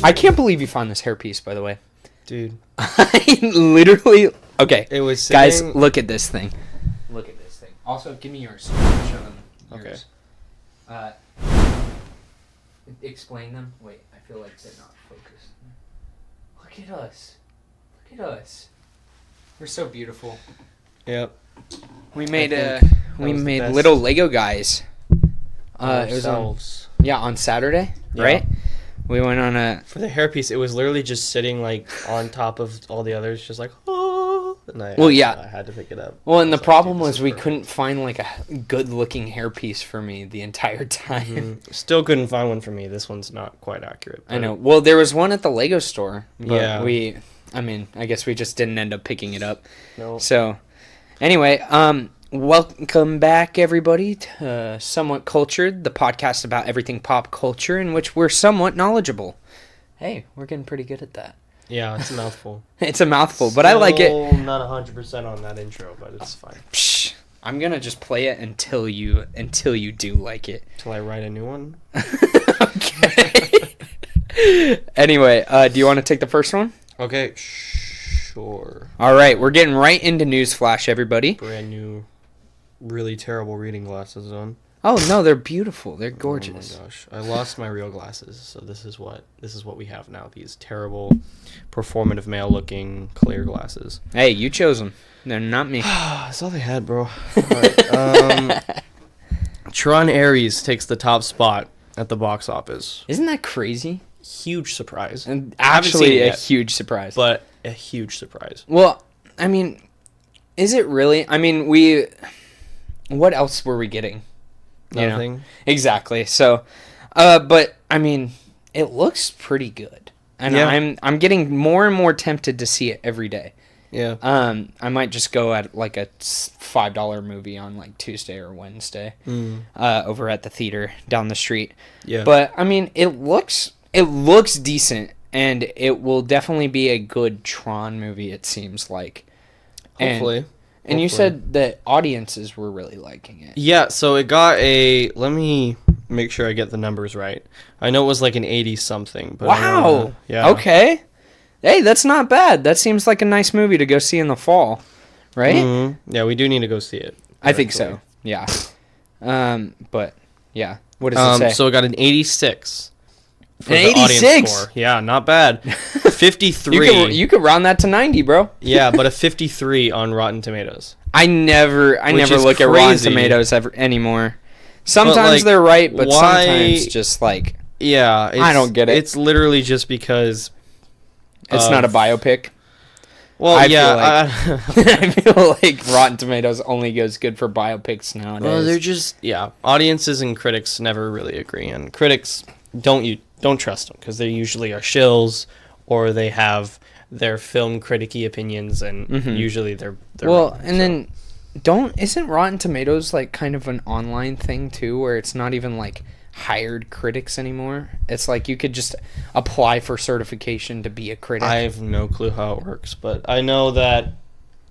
I can't believe you found this hairpiece, by the way. Dude. I literally... Okay, It was guys, sitting... look at this thing. Look at this thing. Also, give me yours. Show them yours. Okay. Explain them. Wait, I feel like they're not focused. Look at us. Look at us. We're so beautiful. Yep. We made little Lego guys. It was on Saturday, right? We went on a... For the hairpiece, it was literally just sitting, like, on top of all the others, just like, oh. And I had to pick it up. Well, and the problem was we couldn't find, like, a good-looking hairpiece for me the entire time. Mm-hmm. Still couldn't find one for me. This one's not quite accurate. I know. Well, there was one at the Lego store. But yeah. I guess we just didn't end up picking it up. No. So, anyway, welcome back, everybody, to Somewhat Cultured, the podcast about everything pop culture, in which we're somewhat knowledgeable. Hey, we're getting pretty good at that. Yeah, it's a mouthful. It's a mouthful, but I like it. Not 100% on that intro, but it's fine. Psh, I'm gonna just play it until you do like it. Till I write a new one? Okay. Anyway, do you want to take the first one? Okay, sure. All right, we're getting right into Newsflash, everybody. Brand new, really terrible reading glasses on. Oh no, they're beautiful. They're gorgeous. Oh my gosh, I lost my real glasses, so this is what we have now. These terrible, performative male-looking clear glasses. Hey, you chose them. They're not me. That's all they had, bro. All right. Tron Ares takes the top spot at the box office. Isn't that crazy? Huge surprise. And actually a huge surprise. But a huge surprise. Well, I mean, is it really? I mean, what else were we getting? Nothing. You know? Exactly. So, but I mean, it looks pretty good. And yeah. I'm getting more and more tempted to see it every day. Yeah. I might just go at like a $5 movie on like Tuesday or Wednesday, over at the theater down the street. Yeah. But I mean, it looks decent, and it will definitely be a good Tron movie, it seems like. Hopefully. And you said that audiences were really liking it. Yeah, so it got let me make sure I get the numbers right. I know it was like an 80-something. But wow! Yeah. Okay. Hey, that's not bad. That seems like a nice movie to go see in the fall, right? Mm-hmm. Yeah, we do need to go see it. I think so, yeah. But, yeah. What does it say? So it got an 86. An 86? Yeah, not bad. 53. You could round that to 90, bro. Yeah, but a 53 on Rotten Tomatoes. I never look at Rotten Tomatoes anymore. Sometimes they're right, but sometimes just like... Yeah. I don't get it. It's literally just because... It's not a biopic. Well, I feel like Rotten Tomatoes only goes good for biopics nowadays. Well, they're just... Yeah, audiences and critics never really agree. And critics, don't trust them, because they usually are shills, or they have their film critic-y opinions, and usually they're well, wrong, and then isn't Rotten Tomatoes like kind of an online thing too, where it's not even like hired critics anymore? It's like you could just apply for certification to be a critic. I have no clue how it works, but I know that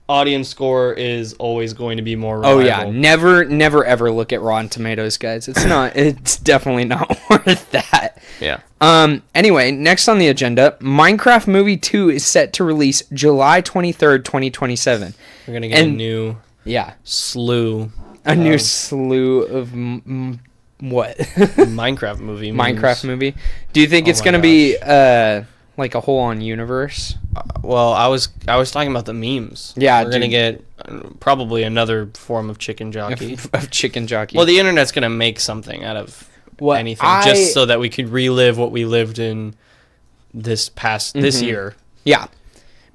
audience score is always going to be more reliable. Oh yeah, never ever look at Rotten Tomatoes, guys. It's definitely not worth that. Yeah. Anyway, next on the agenda, Minecraft Movie 2 is set to release July 23rd, 2027. We're going to get a new slew. A new slew of what? Minecraft movie. Minecraft movie. Do you think it's going to be like a whole-on universe? Well, I was talking about the memes. Yeah, we're gonna get probably another form of chicken jockey. Of chicken jockey. Well, the internet's gonna make something out of anything, just so that we could relive what we lived in this year. Yeah,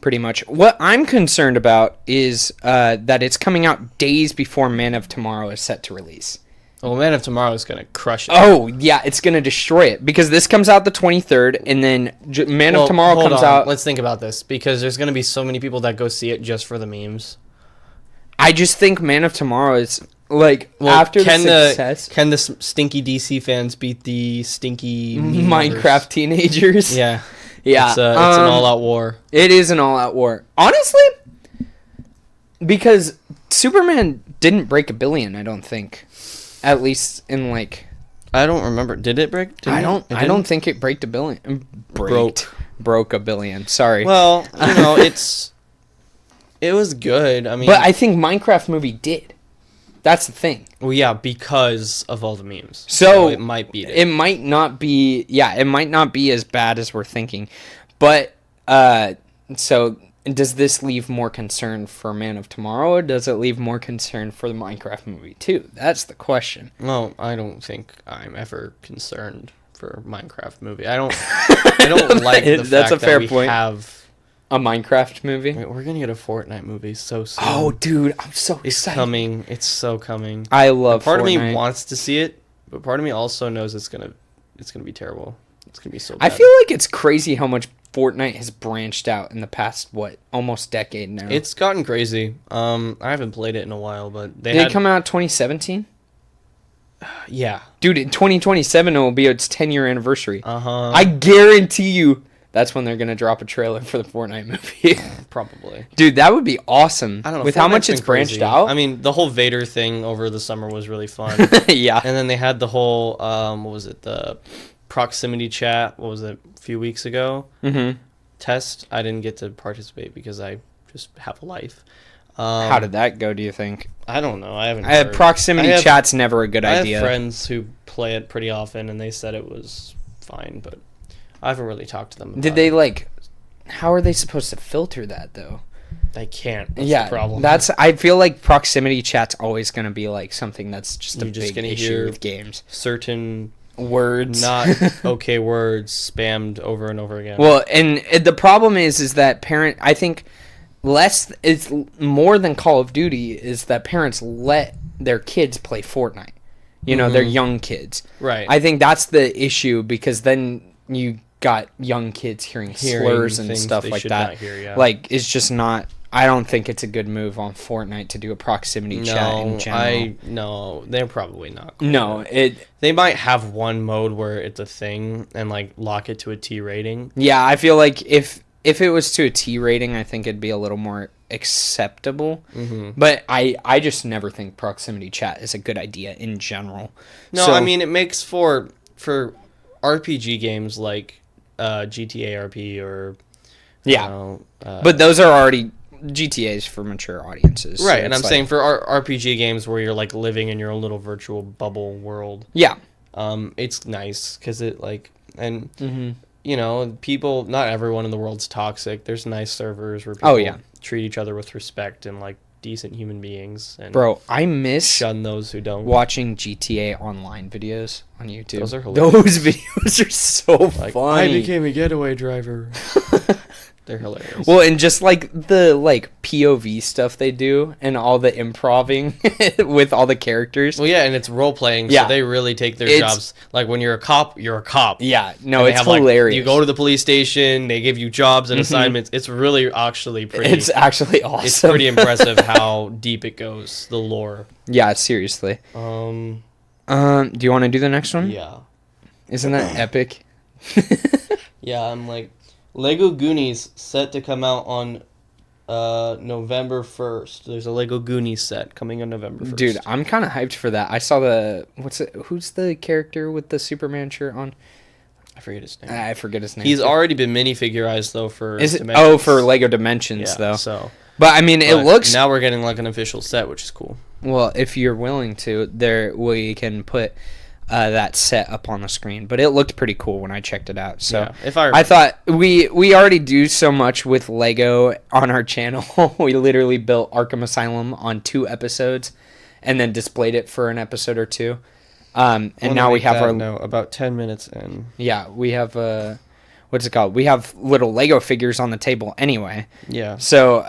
pretty much. What I'm concerned about is that it's coming out days before Man of Tomorrow is set to release. Well, Man of Tomorrow is going to crush it. Oh, yeah, it's going to destroy it. Because this comes out the 23rd, and then Man of Tomorrow comes out... Let's think about this, because there's going to be so many people that go see it just for the memes. I just think Man of Tomorrow is, like, after the success... Can the stinky DC fans beat the stinky... Minecraft teenagers? Yeah. Yeah. It's an all-out war. It is an all-out war. Honestly, because Superman didn't break $1 billion, I don't think. At least in, like... I don't remember. Did it break? I don't think it broke a billion. Broke a billion. Sorry. Well, it was good. I mean, but I think Minecraft movie did. That's the thing. Well, yeah, because of all the memes. So it might be. It might not be. Yeah, it might not be as bad as we're thinking. But so does this leave more concern for Man of Tomorrow, or does it leave more concern for the Minecraft movie too? That's the question. Well, I don't think I'm ever concerned for Minecraft movie. I don't like the fact that we have a Minecraft movie. We're gonna get a Fortnite movie so soon. Oh, dude, I'm so excited. It's coming. It's so coming. I love. Part of me wants to see it, but part of me also knows it's gonna be terrible. It's gonna be so bad. I feel like it's crazy how much Fortnite has branched out in the past almost decade now. It's gotten crazy. I haven't played it in a while, but did it come out 2017? Yeah, dude, in 2027 it will be its 10-year anniversary. I guarantee you that's when they're gonna drop a trailer for the Fortnite movie. Probably, dude. That would be awesome. I don't know with how much it's branched out. I mean, the whole Vader thing over the summer was really fun. Yeah, and then they had the whole what was it, the proximity chat? What was it, a few weeks ago? Test. I didn't get to participate because I just have a life. How did that go, do you think? I don't know. I haven't. Proximity chat's never a good idea. I have friends who play it pretty often, and they said it was fine, but I haven't really talked to them about Did they, like... How are they supposed to filter that, though? They can't. That's the problem. I feel like proximity chat's always going to be, like, something that's just You're a big issue with games. Certain... words. Not okay words spammed over and over again. Well, and the problem is that I think... it's more than Call of Duty is that parents let their kids play Fortnite. They're young kids. Right. I think that's the issue, because then you got young kids hearing slurs and stuff like that. Like, it's just not... I don't think it's a good move on Fortnite to do a proximity chat in general. No, they're probably not. No, they might have one mode where it's a thing and like lock it to a T rating. Yeah, I feel like if it was to a T rating, I think it'd be a little more acceptable. But I just never think proximity chat is a good idea in general. No, I mean, it makes for RPG games like GTA RP or but those are already GTA's for mature audiences, right? So and I'm saying for RPG games where you're like living in your own little virtual bubble world, it's nice because it people, not everyone in the world's toxic. There's nice servers where people treat each other with respect and like decent human beings. And bro, I miss shun those who don't. Watching GTA Online videos on YouTube. Those are hilarious. Those videos are so funny. I became a getaway driver. They're hilarious. Well, and just like the POV stuff they do and all the improving with all the characters. Well, yeah, and it's role playing, so they really take their jobs. Like when you're a cop, you're a cop. Yeah, no, it's hilarious. You go to the police station, they give you jobs and assignments. It's really actually pretty. It's actually awesome. It's pretty impressive how deep it goes, the lore. Yeah, seriously. Do you want to do the next one? Yeah. Isn't that epic? Yeah, I'm like... Lego Goonies set to come out on November 1st. There's a Lego Goonies set coming on November 1st. Dude, I'm kind of hyped for that. I saw who's the character with the Superman shirt on? I forget his name. I forget his name. He's already been minifigurized though for Dimensions. Oh, for Lego Dimensions though. So, but I mean, it looks... Now we're getting like an official set, which is cool. Well, if you're willing to, we can put that set up on the screen, but it looked pretty cool when I checked it out. So I thought we already do so much with Lego on our channel. We literally built Arkham Asylum on 2 episodes and then displayed it for an episode or 2. And now we have about 10 minutes in. Yeah, we have what's it called? We have little Lego figures on the table anyway. Yeah. So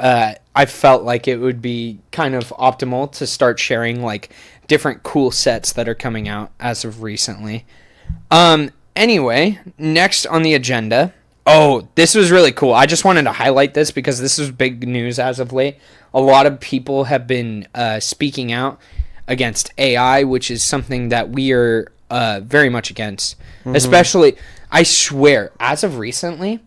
I felt like it would be kind of optimal to start sharing like different cool sets that are coming out as of recently. Anyway, next on the agenda. Oh, this was really cool. I just wanted to highlight this because this is big news as of late. A lot of people have been speaking out against AI, which is something that we are very much against. Especially, I swear, as of recently,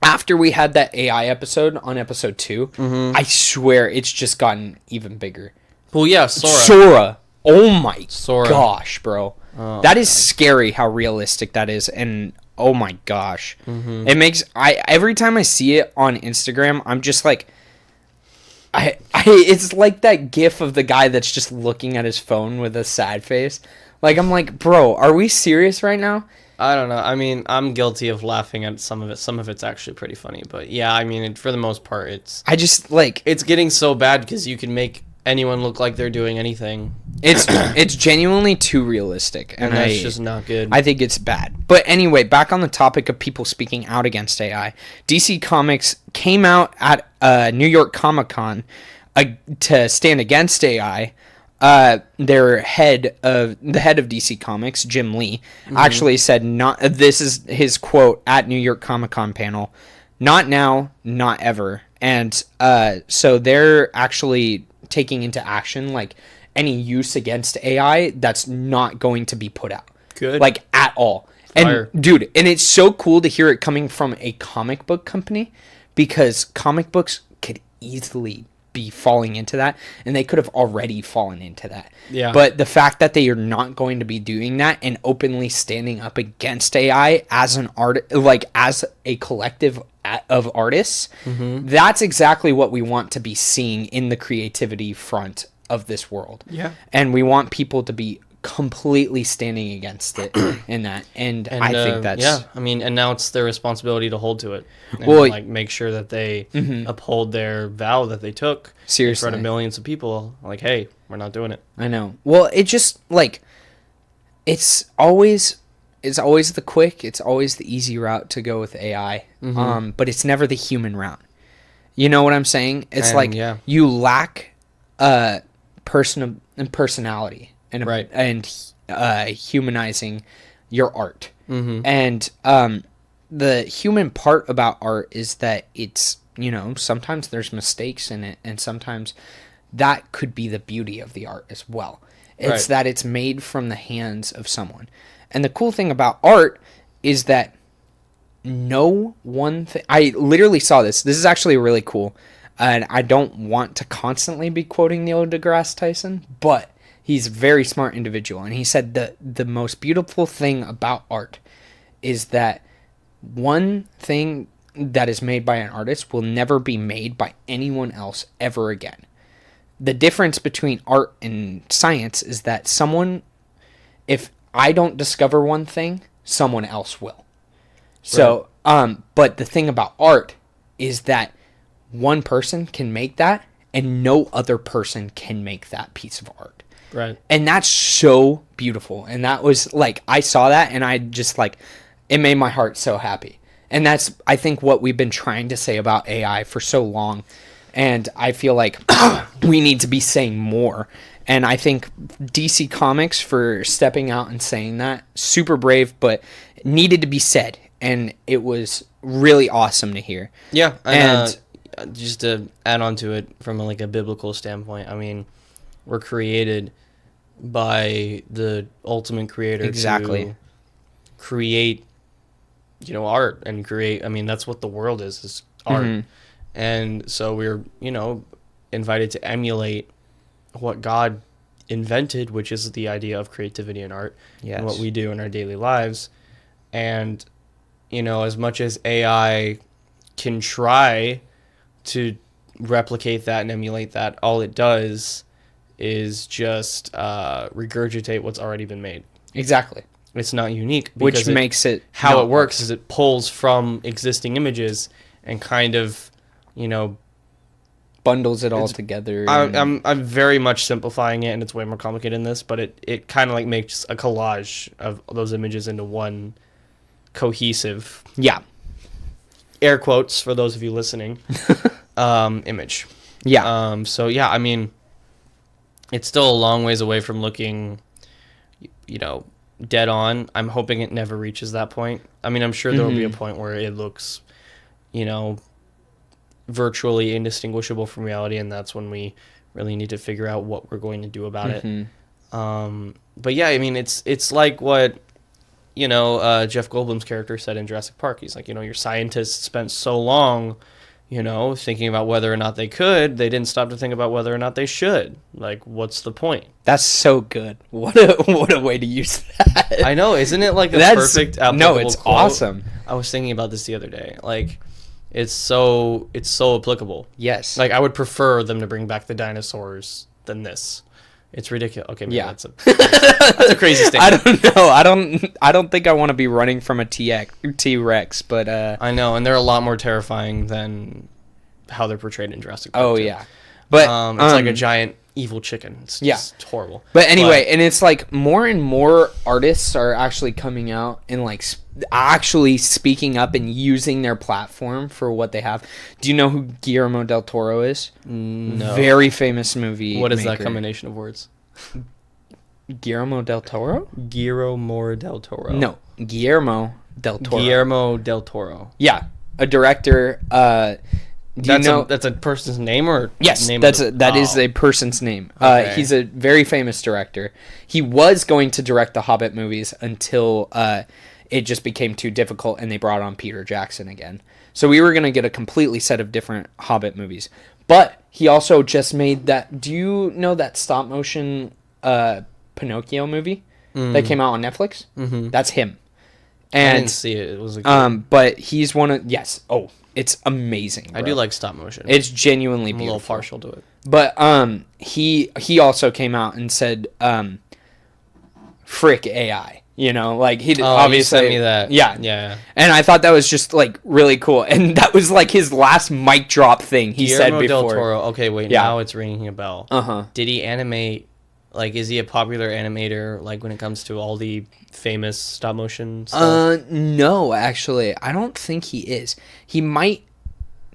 after we had that AI episode on episode 2, I swear it's just gotten even bigger. Well, yeah, Sora. Oh my gosh, bro. That is scary how realistic that is, and oh my gosh. It makes every time I see it on Instagram, I'm just like it's like that gif of the guy that's just looking at his phone with a sad face. Like, I'm like, bro, are we serious right now? I don't know. I mean, I'm guilty of laughing at some of it. Some of it's actually pretty funny, but yeah, I mean, for the most part, it's getting so bad because you can make anyone look like they're doing anything. It's genuinely too realistic, and that's just not good. I think it's bad. But anyway, back on the topic of people speaking out against AI, DC Comics came out at New York Comic-Con to stand against AI. The head of DC Comics, Jim Lee, actually said, this is his quote at New York Comic-Con panel, "Not now, not ever." And so they're actually taking into action like any use against AI that's not going to be put out. Good. Like at all. Fire. And dude, and it's so cool to hear it coming from a comic book company, because comic books could easily be falling into that, and they could have already fallen into that. Yeah. But the fact that they are not going to be doing that and openly standing up against AI as an art, like as a collective of artists, that's exactly what we want to be seeing in the creativity front of this world. Yeah. And we want people to be completely standing against it in that. And I think that's... Yeah, I mean, and now it's their responsibility to hold to it. And like make sure that they uphold their vow that they took. Seriously. In front of millions of people. Like, hey, we're not doing it. I know. Well, it just, like, it's always the quick, it's always the easy route to go with AI. But it's never the human route. You know what I'm saying? It's you lack personality and humanizing your art. And the human part about art is that it's, sometimes there's mistakes in it, and sometimes that could be the beauty of the art as well. It's that it's made from the hands of someone. And the cool thing about art is that no one thing... I literally saw this. This is actually really cool. And I don't want to constantly be quoting Neil deGrasse Tyson, but he's a very smart individual. And he said the most beautiful thing about art is that one thing that is made by an artist will never be made by anyone else ever again. The difference between art and science is that if I don't discover one thing, someone else will. So, but the thing about art is that one person can make that, and no other person can make that piece of art. Right. And that's so beautiful. And that was like, I saw that and I just like, it made my heart so happy. And that's, I think, what we've been trying to say about AI for so long. And I feel like we need to be saying more. And I think DC Comics for stepping out and saying that, super brave, but needed to be said. And it was really awesome to hear. Yeah. And just to add on to it from like a biblical standpoint, I mean, we're created by the ultimate creator to create, art and create. I mean, that's what the world is art. And so we're, invited to emulate what God invented, which is the idea of creativity in art, and what we do in our daily lives. And, as much as AI can try to replicate that and emulate that, all it does is just regurgitate what's already been made. Exactly. It's not unique. Which makes it... How it works is it pulls from existing images and kind of, bundles it all together. I'm very much simplifying it, and it's way more complicated than this, but it kind of like makes a collage of those images into one cohesive... Yeah. Air quotes for those of you listening. Image. Yeah. So, yeah, I mean, it's still a long ways away from looking, dead on. I'm hoping it never reaches that point. I mean, I'm sure there will be a point where it looks, virtually indistinguishable from reality, and that's when we really need to figure out what we're going to do about it. But yeah, I mean, it's like what Jeff Goldblum's character said in Jurassic Park. He's like, your scientists spent so long thinking about whether or not they could, they didn't stop to think about whether or not they should. Like, what's the point? That's so good. What a way to use that. I know, isn't it like perfect applicable No, it's quote? Awesome. I was thinking about this the other day. Like, it's so applicable. Yes. Like, I would prefer them to bring back the dinosaurs than this. It's ridiculous. Okay, maybe that's a crazy statement. I don't know. I don't think I want to be running from a T-Rex, but I know, and they're a lot more terrifying than how they're portrayed in Jurassic Park. Oh yeah. But it's like a giant evil chicken. It's just horrible. But anyway, and it's like more and more artists are actually coming out and like actually speaking up and using their platform for what they have. Do you know who Guillermo del Toro is? No. Very famous movie. What is that combination of words? Guillermo del Toro? Guillermo del Toro. No, Guillermo del Toro. Guillermo del Toro. Yeah, a director. That's a person's name, or yes, name that is a person's name. Okay. He's a very famous director. He was going to direct the Hobbit movies until it just became too difficult, and they brought on Peter Jackson again. So we were going to get a completely set of different Hobbit movies. But he also just made that. Do you know that stop motion Pinocchio movie that came out on Netflix? Mm-hmm. That's him. And I didn't see it. It was a but he's one of it's amazing. Bro. I do like stop motion. It's genuinely beautiful. I'm a little partial to it. But he also came out and said frick AI. Like he obviously you sent me that. Yeah. And I thought that was just like really cool. And that was like his last mic drop thing he said before. Del Toro. Okay, wait. Yeah. Now it's ringing a bell. Uh-huh. Did he animate? Like, is he a popular animator? Like, when it comes to all the famous stop motion stuff? No, actually, I don't think he is. He might.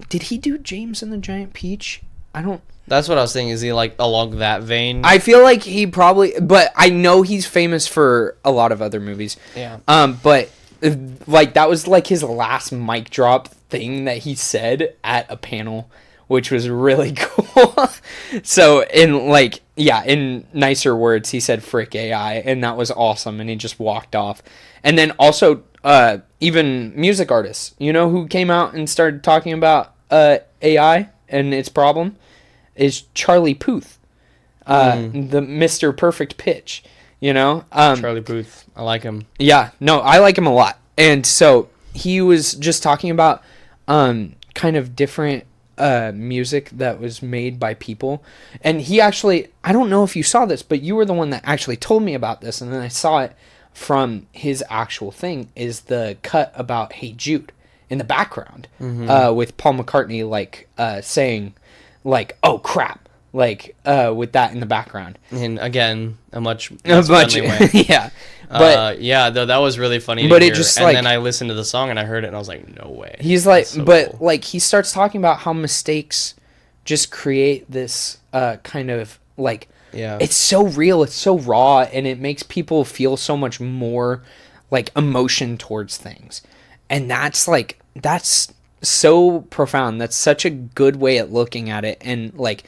Did he do James and the Giant Peach? I don't. That's what I was thinking. Is he like along that vein? I feel like he probably, but I know he's famous for a lot of other movies. Yeah. But like that was like his last mic drop thing that he said at a panel, which was really cool. So in nicer words, he said "frick AI," and that was awesome. And he just walked off. And then also, even music artists, who came out and started talking about AI and its problem, is Charlie Puth, the Mr. Perfect Pitch. Charlie Puth, I like him. Yeah, no, I like him a lot. And so he was just talking about kind of different music that was made by people. And he actually, I don't know if you saw this, but you were the one that actually told me about this, and then I saw it from his actual thing, is the cut about Hey Jude in the background, with Paul McCartney like saying like, oh crap, like with that in the background. And again, a much friendly way. Yeah. But though that was really funny but to it hear. just and like, then I listened to the song and I heard it and I was like, no way. He's like, so but cool. like he starts talking about how mistakes just create this kind of like, it's so real, it's so raw, and it makes people feel so much more like emotion towards things. And that's so profound. That's such a good way at looking at it. And like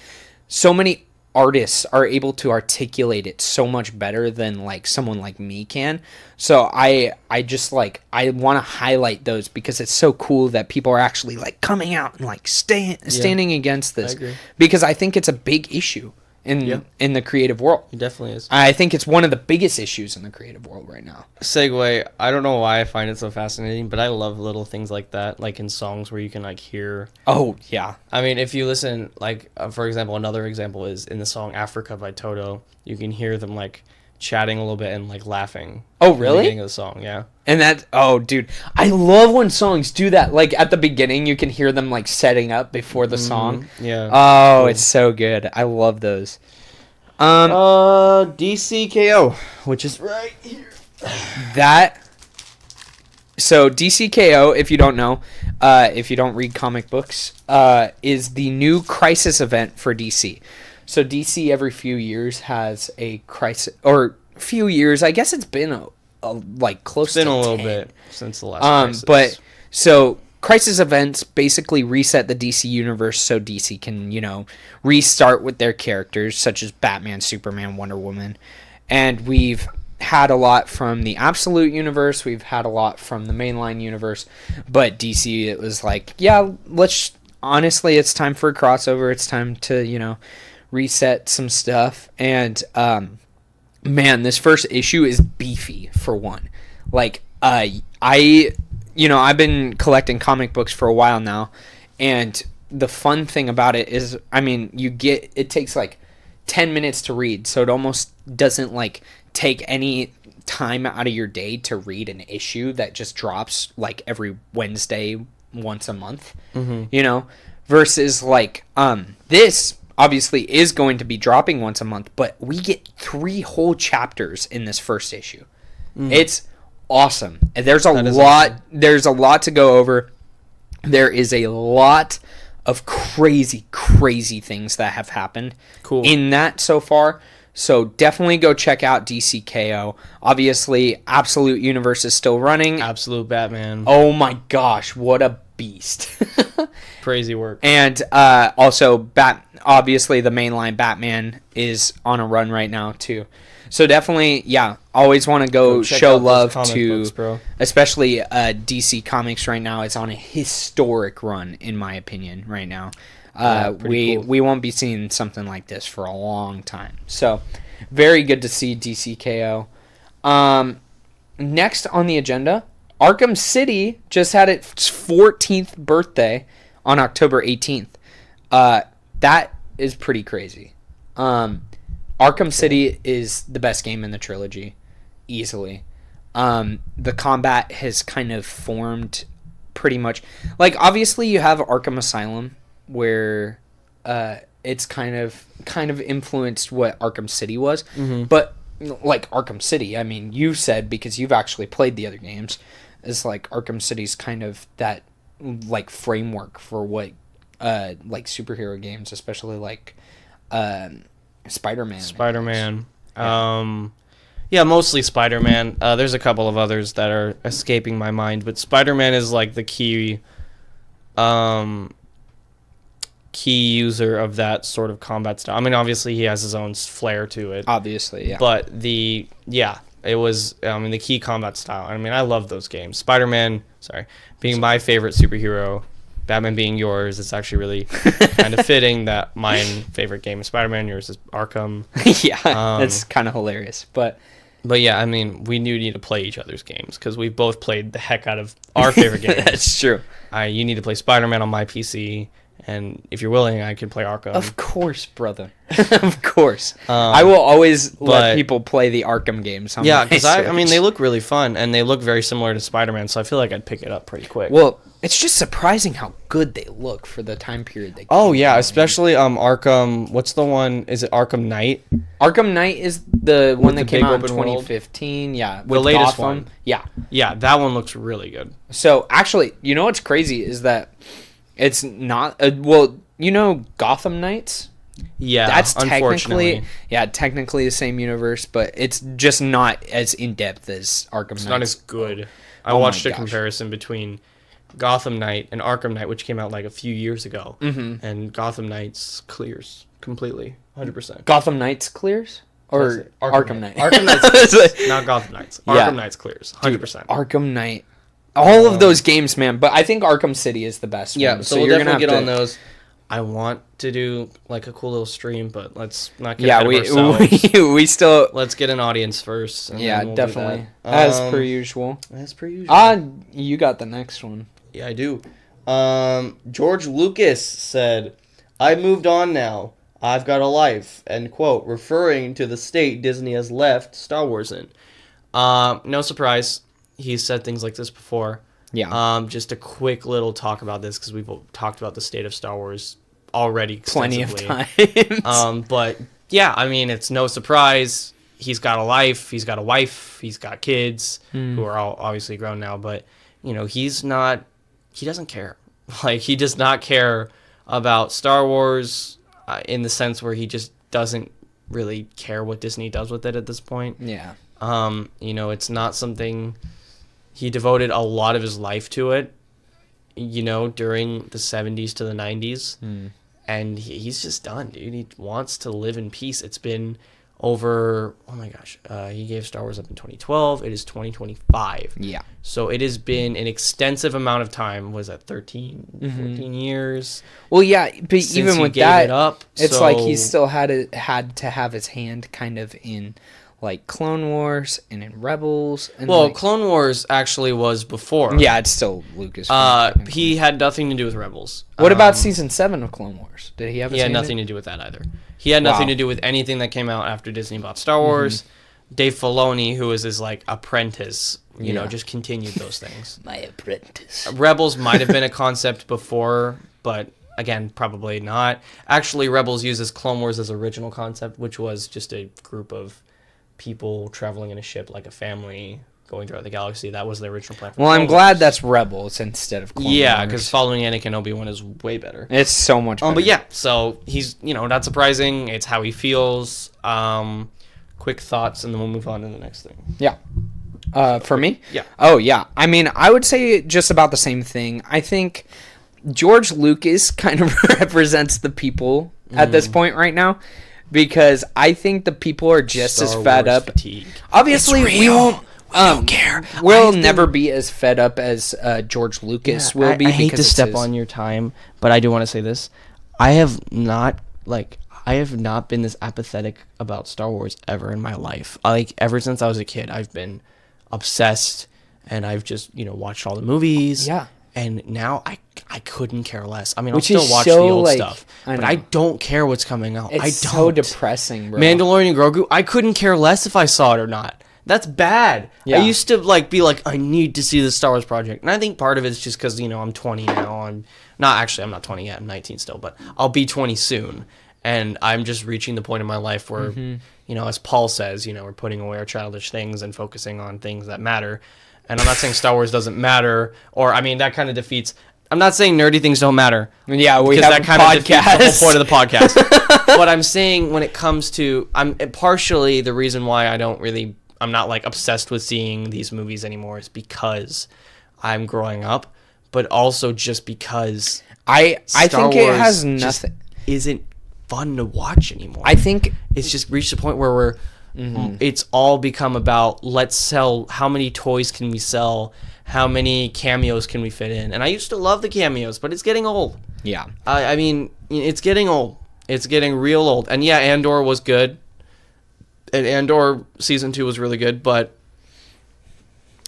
so many artists are able to articulate it so much better than like someone like me can. So I just like, I want to highlight those because it's so cool that people are actually like coming out and like standing against this, because I think it's a big issue in the creative world. It definitely is. I think it's one of the biggest issues in the creative world right now. Segue. I don't know why I find it so fascinating, but I love little things like that, like in songs where you can like hear. Oh yeah. I mean, if you listen, like for example, another example is in the song "Africa" by Toto. You can hear them like chatting a little bit and like laughing. Oh really? At the beginning of the song, yeah. And that, oh dude, I love when songs do that. Like at the beginning, you can hear them like setting up before the song. Yeah. Oh, cool. It's so good. I love those. DCKO, which is right here. So DCKO, if you don't know, if you don't read comic books, is the new crisis event for DC. So DC every few years has a crisis, or few years. I guess it's been like close to 10. It's been a little bit since the last crisis. But so crisis events basically reset the DC universe so DC can, restart with their characters such as Batman, Superman, Wonder Woman. And we've had a lot from the Absolute universe. We've had a lot from the mainline universe. But DC, it was like, yeah, let's honestly, it's time for a crossover. It's time to, reset some stuff. And, man, this first issue is beefy, for one. Like, I've been collecting comic books for a while now, and the fun thing about it is, it takes like 10 minutes to read, so it almost doesn't like take any time out of your day to read an issue that just drops like every Wednesday once a month, versus like this obviously is going to be dropping once a month, but we get 3 whole chapters in this first issue. It's awesome. There's a lot to go over. There is a lot of crazy things that have happened in that so far. So definitely go check out DCKO. Obviously, Absolute Universe is still running. Absolute Batman. Oh my gosh, what a beast. Crazy work. And also, obviously, the mainline Batman is on a run right now, too. So definitely, always want to go show love to, books, especially DC Comics right now. It's on a historic run, in my opinion, right now. We won't be seeing something like this for a long time. So, very good to see DCKO. Next on the agenda, Arkham City just had its 14th birthday on October 18th. That is pretty crazy. Arkham City is the best game in the trilogy, easily. The combat has kind of formed pretty much... Like, obviously, you have Arkham Asylum, where it's kind of influenced what Arkham City was. But, like, Arkham City, you said, because you've actually played the other games, is like Arkham City's kind of that, like, framework for what, like, superhero games, especially, like... Spider-Man. Mostly Spider-Man. There's a couple of others that are escaping my mind, but Spider-Man is like the key user of that sort of combat style. Obviously he has his own flair to it. Obviously, yeah. But it was the key combat style. I love those games. Spider-Man, being my favorite superhero, Batman being yours, it's actually really kind of fitting that my favorite game is Spider-Man, yours is Arkham. That's kind of hilarious. But yeah, we need to play each other's games because we've both played the heck out of our favorite games. That's true. You need to play Spider-Man on my PC, and if you're willing, I can play Arkham. Of course, brother. Of course. I will always let people play the Arkham games. Because they look really fun, and they look very similar to Spider-Man, so I feel like I'd pick it up pretty quick. Well, it's just surprising how good they look for the time period they especially Arkham. What's the one? Is it Arkham Knight? Arkham Knight is the one that came out in 2015. Yeah, the latest one. Yeah, that one looks really good. So actually, what's crazy is that it's not Gotham Knights. Yeah, that's technically the same universe, but it's just not as in depth as Arkham Knights. It's not as good. I watched a comparison between Gotham Knight and Arkham Knight, which came out like a few years ago, and Gotham Knights clears completely, 100%. Gotham Knights clears, or Arkham Knight? Arkham Knights, not Gotham Knights. Arkham Knights clears, 100%. Arkham Knight, all of those games, man. But I think Arkham City is the best one. Yeah, so we'll definitely get on those. I want to do like a cool little stream, but let's not get ahead of ourselves. we still let's get an audience first. And then we'll definitely as per usual. You got the next one. Yeah, I do. George Lucas said, "I moved on now. I've got a life," end quote, referring to the state Disney has left Star Wars in. No surprise, he's said things like this before. Yeah. Just a quick little talk about this because we've talked about the state of Star Wars already extensively. Plenty of times. But yeah, it's no surprise. He's got a life. He's got a wife. He's got kids who are all obviously grown now. But he's not. He doesn't care. Like, he does not care about Star Wars in the sense where he just doesn't really care what Disney does with it at this point. Yeah. It's not something. He devoted a lot of his life to it, during the 70s to the 90s. And he's just done, dude. He wants to live in peace. It's been over, oh my gosh, he gave Star Wars up in 2012. It is 2025. Yeah. So it has been an extensive amount of time. Was that 13, 14 years? Well, yeah, but even with that, it's like he still had to have his hand kind of in like Clone Wars and in Rebels. And well, like, Clone Wars actually was before. Yeah, it's still Lucas. He had nothing to do with Rebels. What about season 7 of Clone Wars? Did he have? He had nothing to do with that either. He had nothing to do with anything that came out after Disney bought Star Wars. Dave Filoni, who was his like apprentice, you know, just continued those things. My apprentice. Rebels might have been a concept before, but again, probably not. Actually, Rebels uses Clone Wars as original concept, which was just a group of people traveling in a ship like a family going throughout the galaxy. That was the original plan. Well, I'm glad that's Rebels instead of Clone Wars. Yeah, because following Anakin Obi-Wan is way better. It's so much better. But yeah, so he's, you know, not surprising. It's how he feels. Quick thoughts, and then we'll move on to the next thing. Yeah. For me? Yeah. Oh, yeah. I mean, I would say just about the same thing. I think George Lucas kind of represents the people at this point right now. Because I think the people are just Star as fed Wars up. Fatigue. Obviously, we won't. We don't care. We'll never be as fed up as George Lucas will be. I hate to step on your time, but I do want to say this. I have not been this apathetic about Star Wars ever in my life. Like, ever since I was a kid, I've been obsessed, and I've just, you know, watched all the movies. Yeah. And now I couldn't care less. I mean, Which I'll still watch the old stuff, but I don't care what's coming out. It's so depressing, bro. Mandalorian and Grogu, I couldn't care less if I saw it or not. That's bad. Yeah. I used to be like, I need to see the Star Wars project. And I think part of it is just because, you know, I'm 20 now. I'm not 20 yet. I'm 19 still, but I'll be 20 soon. And I'm just reaching the point in my life where, you know, as Paul says, you know, we're putting away our childish things and focusing on things that matter. And I'm not saying Star Wars doesn't matter, or, I mean, that kind of defeats... I'm not saying nerdy things don't matter. Yeah, we have that kind of defeats the whole point of the podcast. What I'm saying when it comes to... partially the reason why I'm not, like, obsessed with seeing these movies anymore is because I'm growing up, but also just because... I think it has nothing... isn't fun to watch anymore. I think... It's just reached a point where we're... It's all become about, let's sell, how many toys can we sell, how many cameos can we fit in. And I used to love the cameos, but it's getting old. Yeah. I mean, it's getting old. It's getting real old. And yeah, Andor was good. And Andor Season 2 was really good, but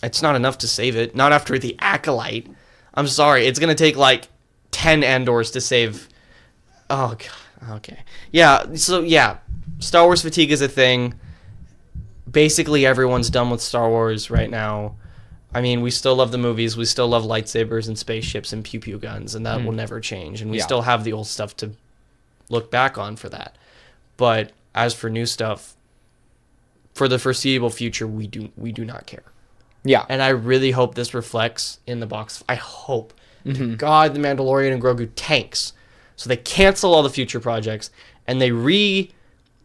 it's not enough to save it. Not after The Acolyte. I'm sorry. It's going to take like 10 Andors to save... Oh, God. Okay. Yeah, so yeah. Star Wars fatigue is a thing. Basically, everyone's done with Star Wars right now. I mean, we still love the movies. We still love lightsabers and spaceships and pew-pew guns, and that will never change. And we still have the old stuff to look back on for that. But as for new stuff, for the foreseeable future, we do not care. Yeah. And I really hope this reflects in the box. I hope to God the Mandalorian and Grogu tanks, so they cancel all the future projects and they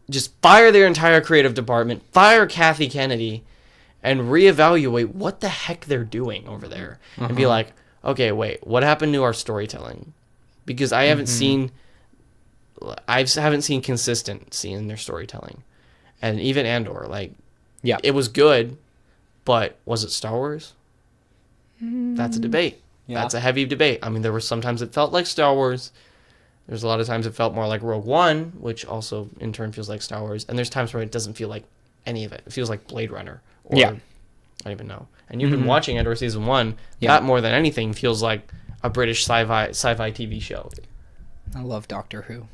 just fire their entire creative department, fire Kathy Kennedy, and reevaluate what the heck they're doing over there. And be like, okay, wait, what happened to our storytelling? Because I haven't seen consistency in their storytelling. And even Andor, like, yeah, it was good, but was it Star Wars? That's a debate. Yeah. That's a heavy debate. I mean, there were sometimes it felt like Star Wars. There's a lot of times it felt more like Rogue One, which also in turn feels like Star Wars. And there's times where it doesn't feel like any of it. It feels like Blade Runner. Or, I don't even know. And you've been watching Andor Season 1. Yeah. That more than anything feels like a British sci-fi TV show. I love Doctor Who.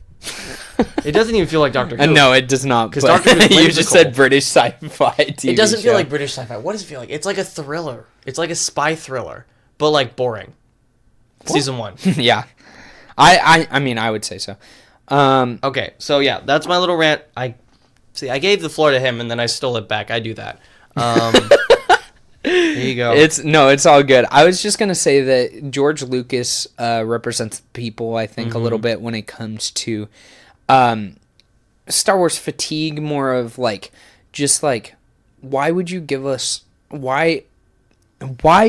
It doesn't even feel like Doctor Who. No, it does not. Because Doctor Who, you just said British sci-fi TV It doesn't feel like British sci-fi. What does it feel like? It's like a thriller. It's like a spy thriller, but like boring. What? Season 1. Yeah. I mean, I would say so. Okay, so yeah, that's my little rant. I gave the floor to him, and then I stole it back. I do that. There you go. It's all good. I was just gonna say that George Lucas represents people, I think, a little bit when it comes to Star Wars fatigue. More of like, just like, why would you give us why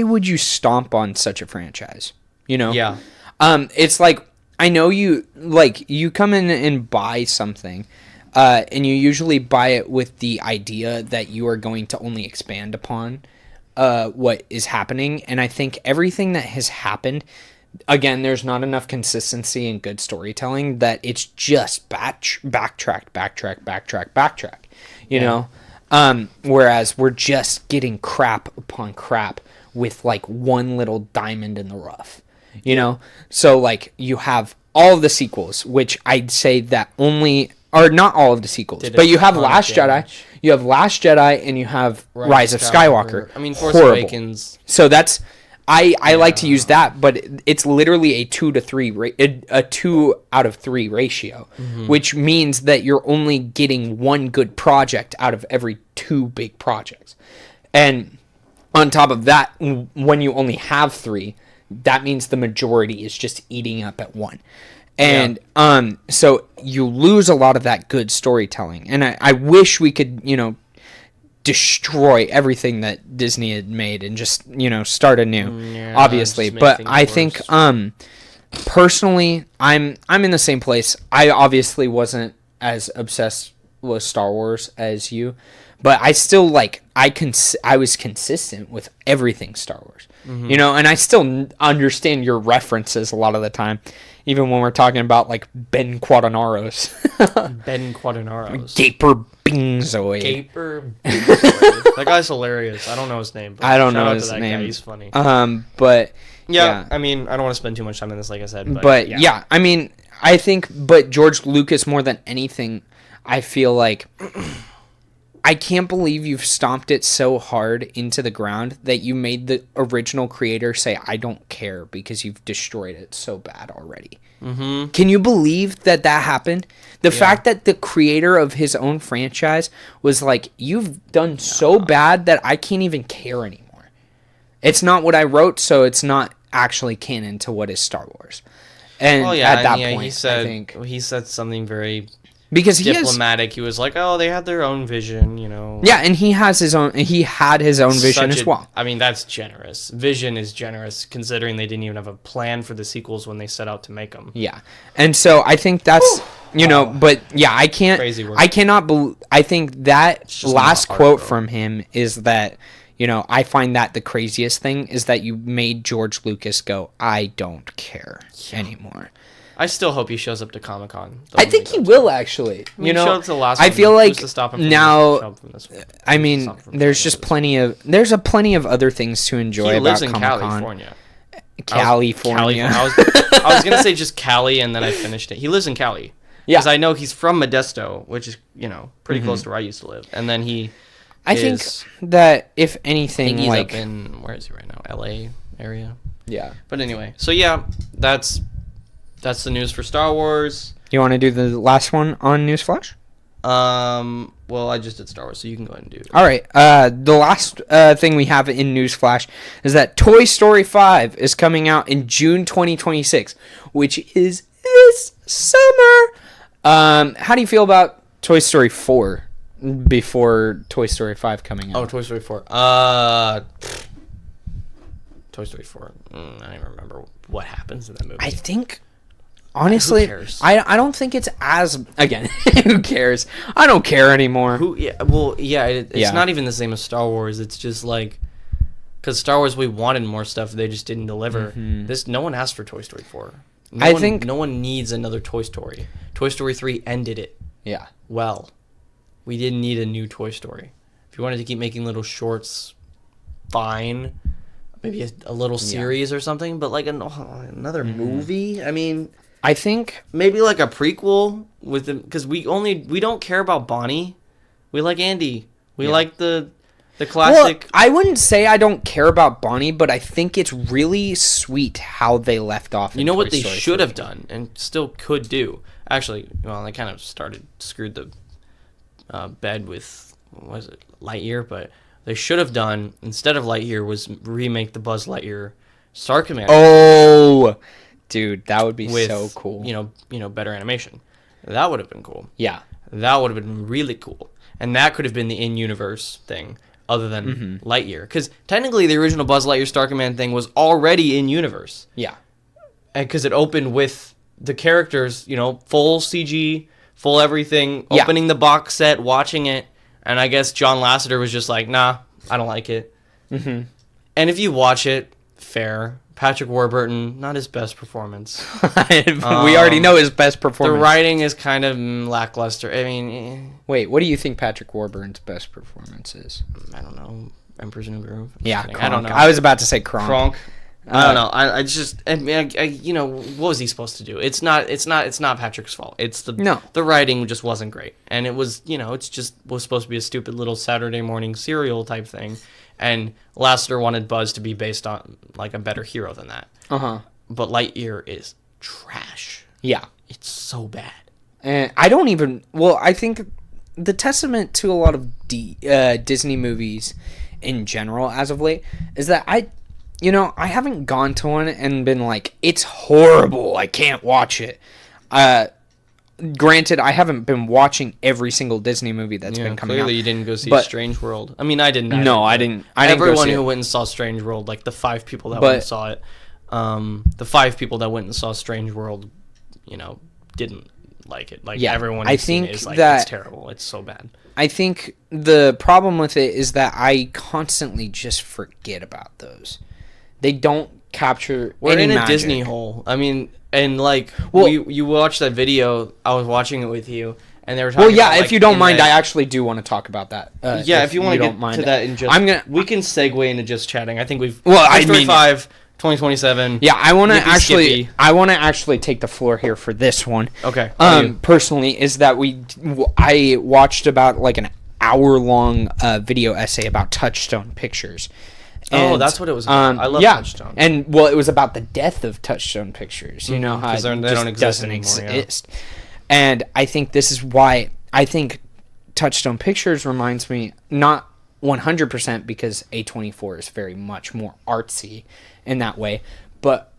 would you stomp on such a franchise? You know? Yeah. It's like, I know you come in and buy something, and you usually buy it with the idea that you are going to only expand upon what is happening. And I think everything that has happened, again, there's not enough consistency and good storytelling, that it's just backtrack, you know? Whereas we're just getting crap upon crap with like one little diamond in the rough, you know? So like you have all of the sequels, which I'd say that only, or not all of the sequels, but you have Last Jedi, you have Last Jedi, and you have Rise of Skywalker. I mean, Force Awakens. So that's, I like to use that, but it's literally a 2 out of 3 ratio, which means that you're only getting one good project out of every 2 big projects. And on top of that, when you only have 3, that means the majority is just eating up at 1. And so you lose a lot of that good storytelling. And I wish we could, you know, destroy everything that Disney had made and just, you know, start anew, obviously. But I think personally I'm in the same place. I obviously wasn't as obsessed with Star Wars as you, but I still like I was consistent with everything Star Wars. You know, and I still understand your references a lot of the time, even when we're talking about like Ben Quaternaros. Gaper Bingzoid. That guy's hilarious. I don't know his name. But I don't know his name. Guy. He's funny. But yeah, I mean, I don't want to spend too much time on this, like I said. But yeah, I mean, I think, but George Lucas, more than anything, I feel like I can't believe you've stomped it so hard into the ground that you made the original creator say, I don't care, because you've destroyed it so bad already. Can you believe that happened? The fact that the creator of his own franchise was like, you've done so bad that I can't even care anymore. It's not what I wrote, so it's not actually canon to what is Star Wars. And at that point, he said something very because diplomatic. He was like, "Oh, they had their own vision, you know." Yeah, and he has his own. He had his own vision as well. I mean, that's generous. Vision is generous, considering they didn't even have a plan for the sequels when they set out to make them. Yeah, and so I think that's but yeah, I can't. Crazy work. I cannot believe. I think that last quote from him is that, you know, I find that the craziest thing is that you made George Lucas go, I don't care anymore. I still hope he shows up to Comic-Con. I think he will, actually. You know, showed up to the last I one. feel like now, I mean, there's just plenty of other things to enjoy about Comic-Con. He lives in California. I was going to say just Cali, and then I finished it. He lives in Cali. Yeah. Because I know he's from Modesto, which is, you know, pretty close to where I used to live. And then I think that, if anything, he's up in, where is he right now? LA area? Yeah. But anyway, so yeah, that's the news for Star Wars. You want to do the last one on Newsflash? Well, I just did Star Wars, so you can go ahead and do it. All right. The last thing we have in Newsflash is that Toy Story 5 is coming out in June 2026, which is this summer. How do you feel about Toy Story 4 before Toy Story 5 coming out? Oh, Toy Story 4. Toy Story 4. I don't even remember what happens in that movie. I think, honestly, who cares? I don't think it's as, again, who cares? I don't care anymore. It's not even the same as Star Wars. It's just like, because Star Wars, we wanted more stuff, they just didn't deliver. No one asked for Toy Story 4. No one needs another Toy Story. Toy Story 3 ended it. Yeah. Well, we didn't need a new Toy Story. If you wanted to keep making little shorts, fine. Maybe a little series or something, but like another movie? I mean, I think maybe like a prequel with them, because we don't care about Bonnie. We like Andy. We like the classic. Well, I wouldn't say I don't care about Bonnie, but I think it's really sweet how they left off. You know what they should have done and still could do? Actually, well, they kind of screwed the bed with, what was it, Lightyear, but they should have done, instead of Lightyear, was remake the Buzz Lightyear Star Commander. Oh, dude, that would be so cool. You know, better animation. That would have been cool. Yeah. That would have been really cool. And that could have been the in-universe thing, other than Lightyear. Because technically the original Buzz Lightyear Star Command thing was already in-universe. Yeah. And because it opened with the characters, you know, full CG, full everything, opening the box set, watching it, and I guess John Lasseter was just like, nah, I don't like it. Mm-hmm. And if you watch it, fair. Patrick Warburton, not his best performance. We already know his best performance. The writing is kind of lackluster. I mean... Wait, what do you think Patrick Warburton's best performance is? I don't know. Emperor's New Groove? I don't know. I was about to say Kronk. I don't know. I just... I mean, you know, what was he supposed to do? It's not Patrick's fault. It's the writing just wasn't great. And it was, you know, was supposed to be a stupid little Saturday morning serial type thing. And Lasseter wanted Buzz to be based on, like, a better hero than that. Uh-huh. But Lightyear is trash. Yeah. It's so bad. And I don't even... Well, I think the testament to a lot of Disney movies in general as of late is that I haven't gone to one and been like, it's horrible, I can't watch it. Granted, I haven't been watching every single Disney movie that's been coming out. Clearly you didn't go see Strange World. I mean, I didn't. No, I didn't. Everyone who went and saw Strange World, like the 5 people that went and saw it, the 5 people that went and saw Strange World, you know, didn't like it. Like, everyone who's seen it is like, it's terrible. It's so bad. I think the problem with it is that I constantly just forget about those. They don't capture We're any in a magic. Disney hole. I mean... And, like, you watched that video, I was watching it with you, and they were talking about, if you don't mind, I actually do want to talk about that. If you want to get to that in just... we can segue into just chatting. I think we've... Well, I mean... 2027. Yeah, I want to actually take the floor here for this one. Okay. Personally, is that I watched about, like, an hour-long video essay about Touchstone Pictures. And, that's what it was about. I love Touchstone. And, well, it was about the death of Touchstone Pictures. You know how it don't exist anymore, exist. Yeah. And I think this is why I think Touchstone Pictures reminds me, not 100% because A24 is very much more artsy in that way, but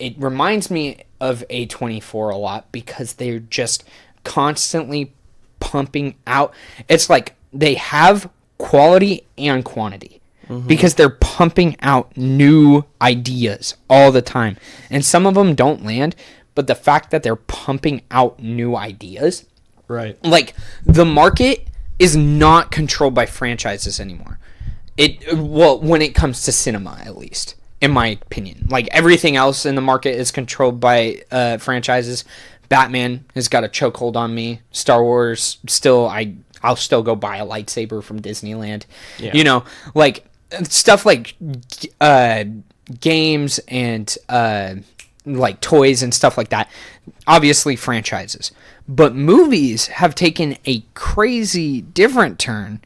it reminds me of A24 a lot because they're just constantly pumping out. It's like they have quality and quantity. Mm-hmm. Because they're pumping out new ideas all the time. And some of them don't land, but the fact that they're pumping out new ideas... Right. Like, the market is not controlled by franchises anymore. When it comes to cinema, at least, in my opinion. Like, everything else in the market is controlled by franchises. Batman has got a chokehold on me. Star Wars, I'll still go buy a lightsaber from Disneyland. Yeah. You know, like... Stuff like games and like toys and stuff like that, obviously franchises. But movies have taken a crazy different turn,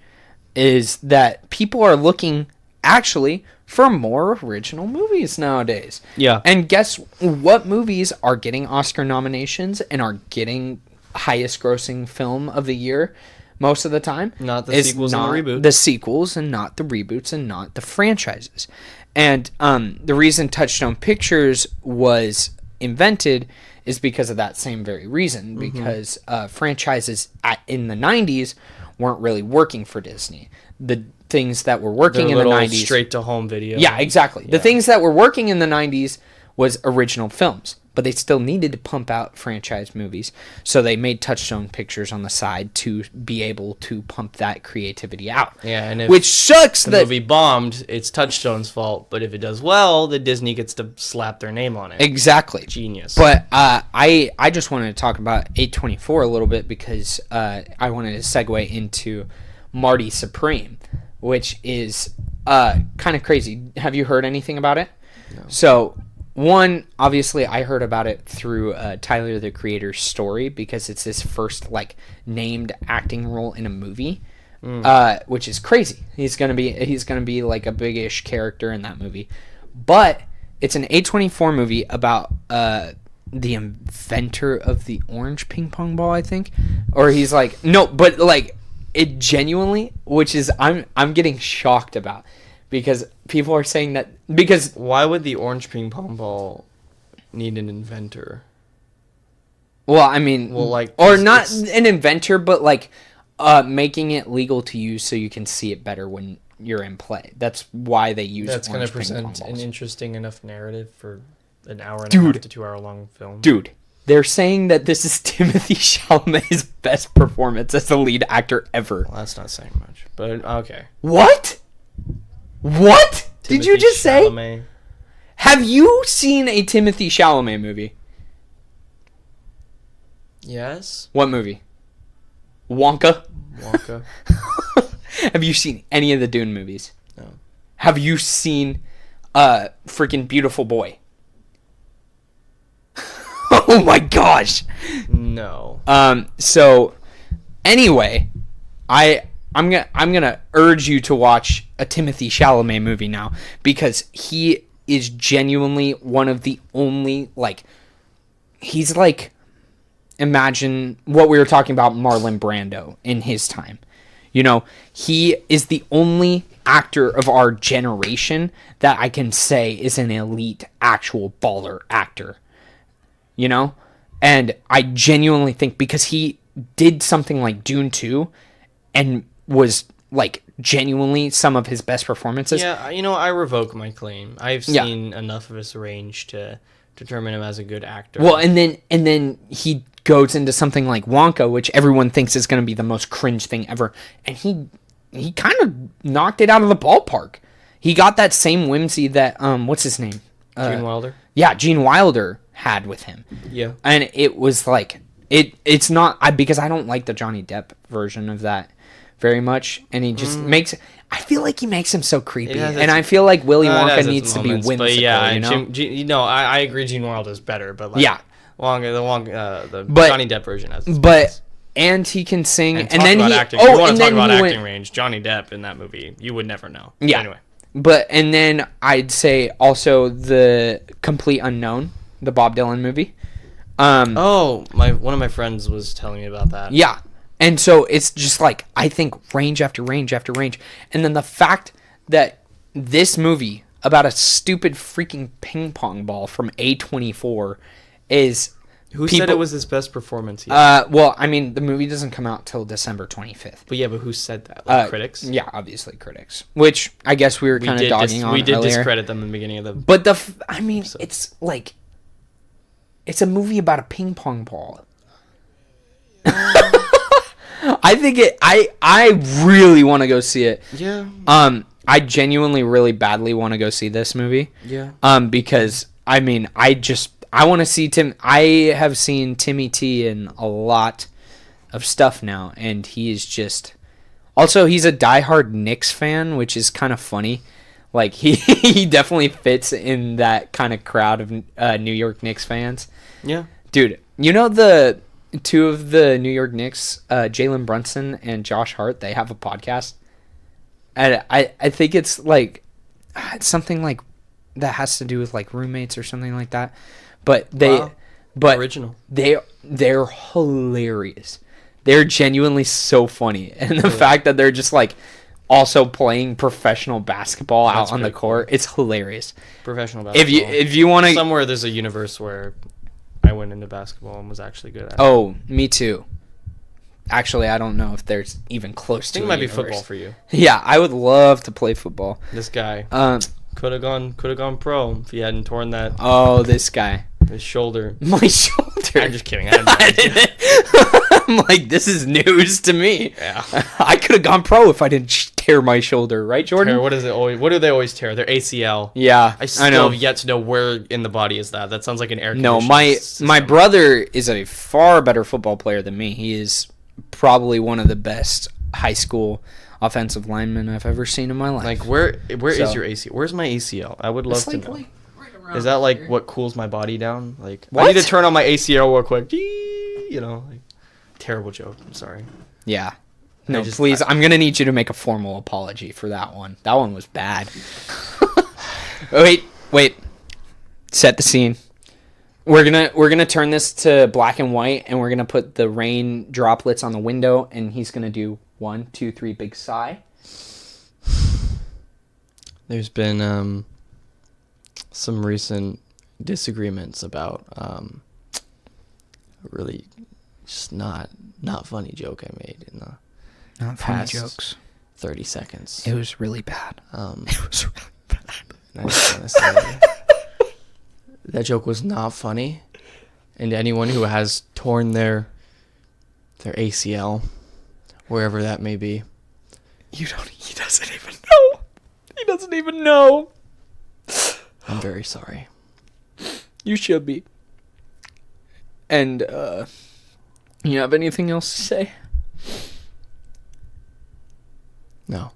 is that people are looking actually for more original movies nowadays. Yeah. And guess what movies are getting Oscar nominations and are getting highest grossing film of the year? Most of the time, not the sequels and the reboots. The sequels and not the reboots and not the franchises. And the reason Touchstone Pictures was invented is because of that same very reason. Mm-hmm. Because franchises in the 90s weren't really working for Disney. The things that were working in the 90s... straight to home video. Yeah, exactly. Yeah. The things that were working in the 90s was original films. But they still needed to pump out franchise movies. So they made Touchstone Pictures on the side to be able to pump that creativity out. Yeah, and if which sucks the movie bombed, it's Touchstone's fault. But if it does well, the Disney gets to slap their name on it. Exactly. Genius. But I just wanted to talk about A24 a little bit because I wanted to segue into Marty Supreme, which is kind of crazy. Have you heard anything about it? No. So... One, obviously, I heard about it through Tyler, the Creator's story because it's his first like named acting role in a movie, which is crazy. He's gonna be like a big-ish character in that movie, but it's an A24 movie about the inventor of the orange ping pong ball, I think, or he's like no, but like it genuinely, which is I'm getting shocked about. Because people are saying that... Because... Why would the orange ping pong ball need an inventor? Well, I mean... Well, like... Or not an inventor, but, like, making it legal to use so you can see it better when you're in play. That's why they use That's going to present an interesting enough narrative for an hour and a half to 2 hour long film. Dude, They're saying that this is Timothée Chalamet's best performance as the lead actor ever. Well, that's not saying much, but okay. What? Did you just say? Have you seen a Timothée Chalamet movie? Yes. What movie? Wonka. Wonka. Have you seen any of the Dune movies? No. Have you seen freaking Beautiful Boy? Oh my gosh. No. So anyway, I'm gonna urge you to watch a Timothée Chalamet movie now, because he is genuinely one of the only, like, he's like, imagine what we were talking about, Marlon Brando in his time. You know, he is the only actor of our generation that I can say is an elite, actual baller actor. You know? And I genuinely think, because he did something like Dune 2 and was, like, genuinely some of his best performances. Yeah, you know, I revoke my claim. I've seen enough of his range to determine him as a good actor. Well, and then he goes into something like Wonka, which everyone thinks is going to be the most cringe thing ever, and he kind of knocked it out of the ballpark. He got that same whimsy that what's his name? Gene Wilder. Yeah, Gene Wilder had with him. Yeah, and it was like it's not because I don't like the Johnny Depp version of that very much, and he just makes. I feel like he makes him so creepy, and I feel like Willy Wonka needs to be whimsical. But yeah, you know, I agree. Gene Wilder is better, but like, yeah. The Johnny Depp version has and he can sing, and then he acting. You want to talk about acting range? Johnny Depp in that movie, you would never know. Yeah. Anyway, and then I'd say also the Complete Unknown, the Bob Dylan movie. One of my friends was telling me about that. Yeah, and so it's just like, I think range after range after range, and then the fact that this movie about a stupid freaking ping pong ball from A24 is... Who said it was his best performance yet? Well, I mean, the movie doesn't come out till December 25th. But who said that? Like critics? Yeah, obviously critics. Which I guess we were kind of dogging on. We did earlier. Discredit them in the beginning of the... But it's like... It's a movie about a ping pong ball. I think I really want to go see it. Yeah. I genuinely really badly want to go see this movie. Yeah. Because, I mean, I want to see Tim. I have seen Timmy T in a lot of stuff now, and he is just... Also, he's a diehard Knicks fan, which is kind of funny. Like, he definitely fits in that kind of crowd of New York Knicks fans. Yeah. Dude, you know the two of the New York Knicks, Jalen Brunson and Josh Hart, they have a podcast. And I think it's like... It's something like that has to do with like roommates or something like that. But original. They're hilarious. They're genuinely so funny, and the fact that they're just like also playing professional basketball out on the court, it's hilarious. Professional basketball. If you want to, somewhere there's a universe where I went into basketball and was actually good at it. Oh, me too. Actually, I don't know if there's even close to. I think it might be football for you. Yeah, I would love to play football. This guy could have gone pro if he hadn't torn that. Oh, this guy. His shoulder. My shoulder. I'm just kidding. I I'm like, this is news to me. Yeah. I could have gone pro if I didn't tear my shoulder, right, Jordan? What do they always tear? Their ACL. Yeah, I still have yet to know where in the body is that. That sounds like an air conditioning system. My brother is a far better football player than me. He is probably one of the best high school offensive linemen I've ever seen in my life. Like, where is your ACL? Where's my ACL? I would love to know. Is that like what cools my body down? Like, what? I need to turn on my ACL real quick. You know, like, terrible joke. I'm sorry. Yeah. No, please. I'm gonna need you to make a formal apology for that one. That one was bad. Wait. Set the scene. We're gonna turn this to black and white, and we're gonna put the rain droplets on the window, and he's gonna do 1, 2, 3, big sigh. There's been some recent disagreements about a really just not funny joke I made in the not past funny jokes. 30 seconds. It was really bad. It was really bad. I just want to say that joke was not funny, And anyone who has torn their ACL, wherever that may be. He doesn't even know. He doesn't even know. I'm very sorry. You should be. And, you have anything else to say? No.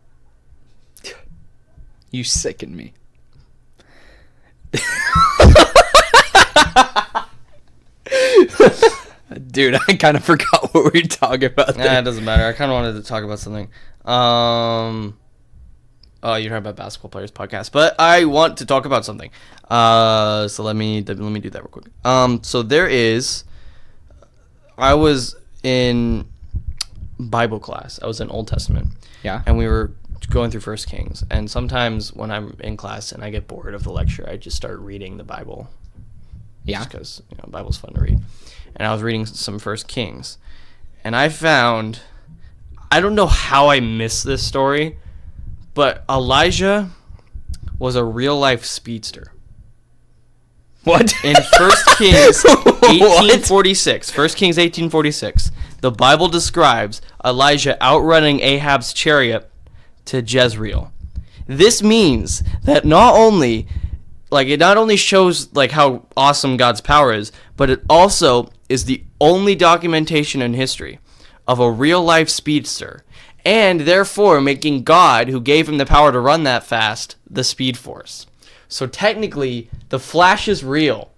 You sicken me. Dude, I kind of forgot what we were talking about there. Nah, it doesn't matter. I kind of wanted to talk about something. Oh, you're talking about Basketball Players Podcast, but I want to talk about something. So let me do that real quick. So there is. I was in Bible class. I was in Old Testament. Yeah. And we were going through First Kings. And sometimes when I'm in class and I get bored of the lecture, I just start reading the Bible. Yeah. Just because Bible's fun to read. And I was reading some First Kings, and I found, I don't know how I missed this story, but Elijah was a real life speedster. What? In 1 Kings 1846, 1 Kings 1846, the Bible describes Elijah outrunning Ahab's chariot to Jezreel. This means that it not only shows how awesome God's power is, but it also is the only documentation in history of a real life speedster, and therefore making God, who gave him the power to run that fast, the Speed Force. So technically, the Flash is real.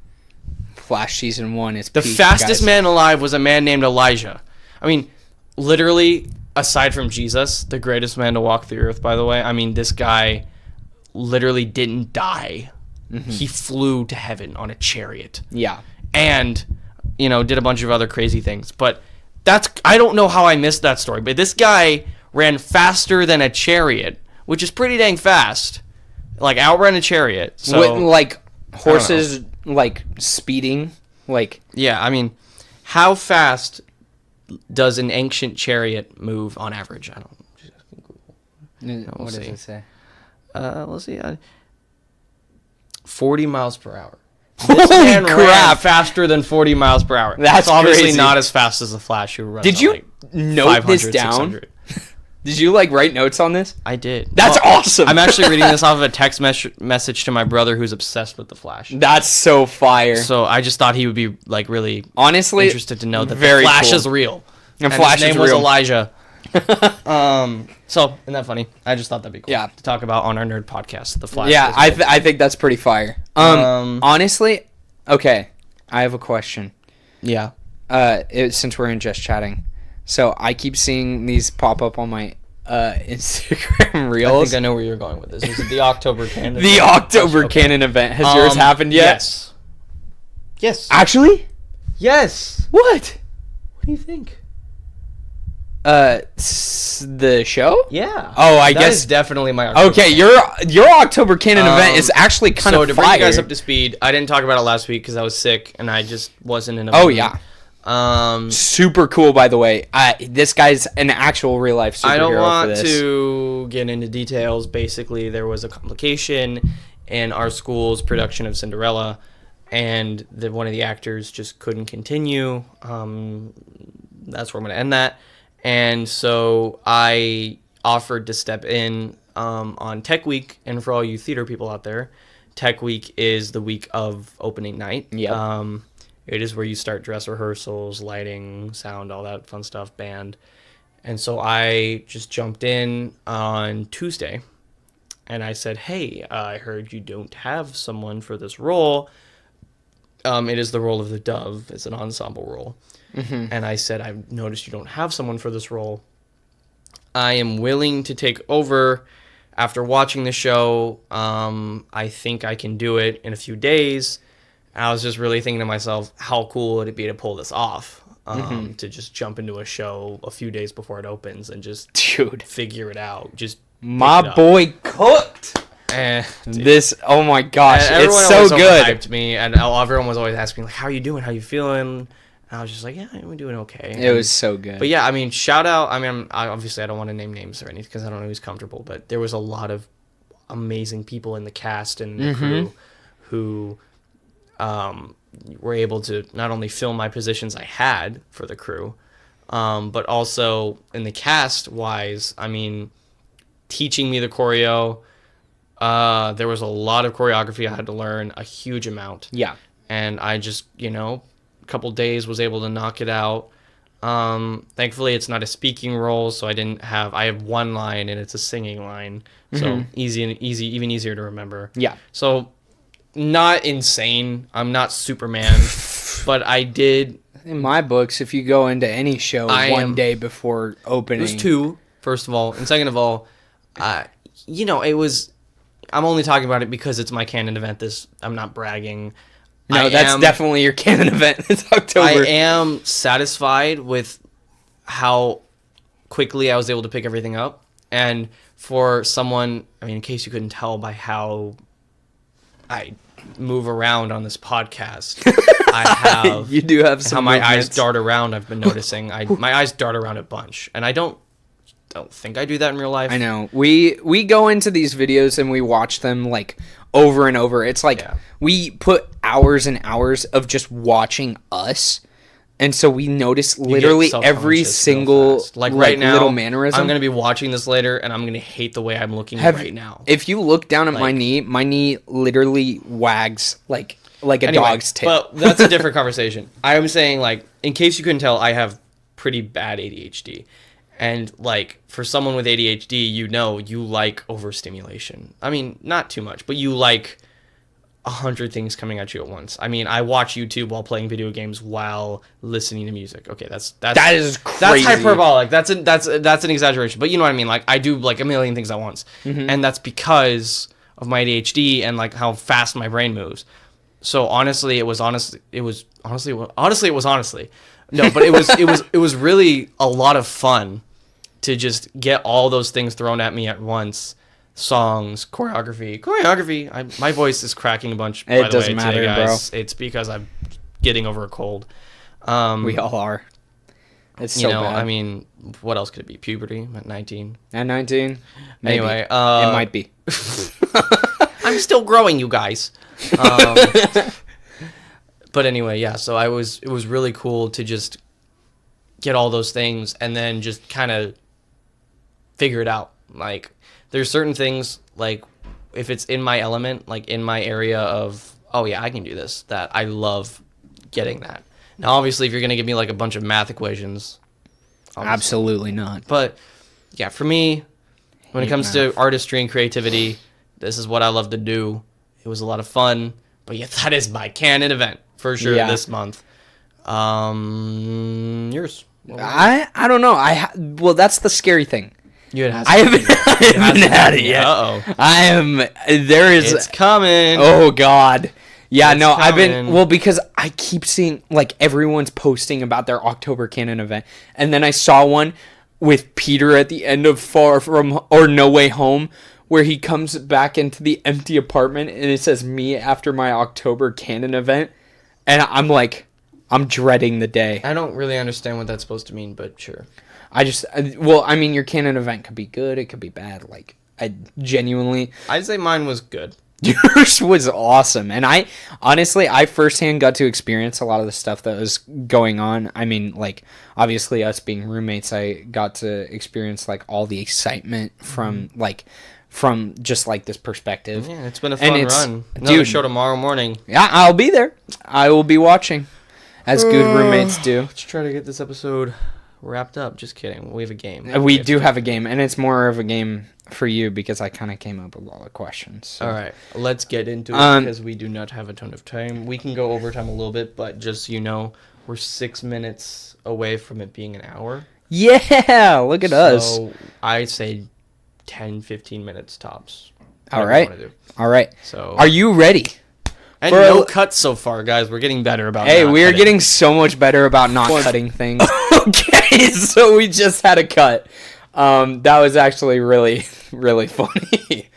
Flash season 1 is the peak, fastest guys. man alive was a man named Elijah. I mean, literally, aside from Jesus, the greatest man to walk the earth, by the way. I mean, this guy literally didn't die. Mm-hmm. He flew to heaven on a chariot. Yeah. And, did a bunch of other crazy things. But I don't know how I missed that story. But this guy ran faster than a chariot, which is pretty dang fast. Outrun a chariot. So, horses, speeding? Yeah, I mean, how fast does an ancient chariot move on average? I don't. What does it say? Let's see. 40 miles per hour. This man ran faster than 40 miles per hour. That's obviously crazy. Not as fast as the Flash, who runs. Did you note this down? 600. Did you write notes on this? I did. That's awesome. I'm actually reading this off of a text message to my brother, who's obsessed with the Flash. That's so fire. So I just thought he would be really honestly interested to know that the Flash is real. And Flash his name is was real. Elijah. So isn't that funny? I just thought that'd be cool. Yeah. To talk about on our nerd podcast, the Flash. Yeah, I think that's pretty fire. Honestly, okay, I have a question. Yeah. Since we're in just chatting, so I keep seeing these pop up on my Instagram reels. I think I know where you're going with this. Is it the October Canon? The October Canon event. Has yours happened yet? Yes. Yes. Actually? Yes. What? What do you think? The show? Yeah. Oh, I that guess is definitely my October okay, Canon. your October Canon event is actually kind of So to bring you guys up to speed, I didn't talk about it last week because I was sick and I just wasn't in a mood. yeah. Super cool, by the way. This guy's an actual real life superhero. I don't want for this. to get into details. Basically, there was a complication in our school's production of Cinderella, and one of the actors just couldn't continue. That's where I'm going to end that. And so I offered to step in on Tech Week, and for all you theater people out there, Tech Week is the week of opening night. Yeah. It is where you start dress rehearsals, lighting, sound, all that fun stuff, band. And so I just jumped in on Tuesday, and I said, hey, I heard you don't have someone for this role. It is the role of the Dove. It's an ensemble role. Mm-hmm. And I said, I've noticed you don't have someone for this role. I am willing to take over after watching the show. I think I can do it in a few days. I was just really thinking to myself, how cool would it be to pull this off? To just jump into a show a few days before it opens and just figure it out. Just my boy cooked. This, oh my gosh, it's so good. Hyped me, and everyone was always asking, like, how are you doing? How you feeling? And I was just like, yeah, I'm doing okay. It was so good. But yeah, I mean, shout out. I mean, obviously I don't want to name names or anything because I don't know who's comfortable, but there was a lot of amazing people in the cast and the crew who were able to not only fill my positions I had for the crew, but also in the cast wise, I mean, teaching me the choreo. There was a lot of choreography I had to learn, a huge amount. Yeah. And I just, a couple days was able to knock it out. Thankfully, it's not a speaking role, so I have one line and it's a singing line. So even easier to remember. Yeah. So not insane. I'm not Superman, but I did. In my books, if you go into any show one day before opening. It was 2, first of all. And second of all, it was. I'm only talking about it because it's my canon event. I'm not bragging. No, that's definitely your canon event. It's October. I am satisfied with how quickly I was able to pick everything up. And for someone, I mean, in case you couldn't tell by how I move around on this podcast, I have. You do have some. How my eyes dart around. I've been noticing. My eyes dart around a bunch, and I don't think I do that in real life. I know. We go into these videos and we watch them like over and over. It's like we put hours and hours of just watching us, and so we notice literally every single like right now little mannerism. I'm gonna be watching this later, and I'm gonna hate the way I'm looking right now. If you look down at my knee literally wags like a dog's tail. But that's a different conversation. I am saying, like, in case you couldn't tell, I have pretty bad ADHD. And, like, for someone with ADHD, you like overstimulation. I mean, not too much, but you like 100 things coming at you at once. I mean, I watch YouTube while playing video games while listening to music. Okay, that is crazy. That's hyperbolic. That's an exaggeration. But you know what I mean? Like, I do, like, a million things at once. Mm-hmm. And that's because of my ADHD and, like, how fast my brain moves. So, honestly. No, but it was really a lot of fun to just get all those things thrown at me at once. Songs, choreography. My voice is cracking a bunch. It doesn't matter, today, guys. Bro. It's because I'm getting over a cold. We all are. It's so bad. I mean, what else could it be? Puberty at 19. At 19. Maybe. Anyway, it might be. I'm still growing, you guys. But anyway, yeah, so it was really cool to just get all those things and then just kind of figure it out. Like, there's certain things, like, if it's in my element, like, in my area of, oh, yeah, I can do this, that I love getting that. Now, obviously, if you're going to give me, like, a bunch of math equations. Absolutely not. But, yeah, for me, when it comes to artistry and creativity, this is what I love to do. It was a lot of fun. But, yeah, that is my canon event. For sure, this month. Yours? I don't know. Well, that's the scary thing. I haven't had it yet. It's coming. Oh God. Yeah, it's coming. I've been because I keep seeing like everyone's posting about their October Canon event, and then I saw one with Peter at the end of Far From or No Way Home, where he comes back into the empty apartment and it says me after my October Canon event. And I'm dreading the day. I don't really understand what that's supposed to mean, but sure. I mean, your canon event could be good. It could be bad. Like, I'd say mine was good. Yours was awesome. And I firsthand got to experience a lot of the stuff that was going on. I mean, like, obviously us being roommates, I got to experience, like, all the excitement from just like this perspective. Yeah, it's been a fun run. Another show tomorrow morning. Yeah, I'll be there. I will be watching, as good roommates do. Let's try to get this episode wrapped up. Just kidding. We have a game. We do have a game, and it's more of a game for you because I kind of came up with all the questions. So. All right, let's get into it because we do not have a ton of time. We can go overtime a little bit, but just so you know, we're 6 minutes away from it being an hour. Yeah, look at us. So I'd say 10-15 minutes tops. All right. So are you ready? And no cuts so far, guys. We're getting better about we are getting so much better about not cutting things. Okay, so we just had a cut. That was actually really, really funny.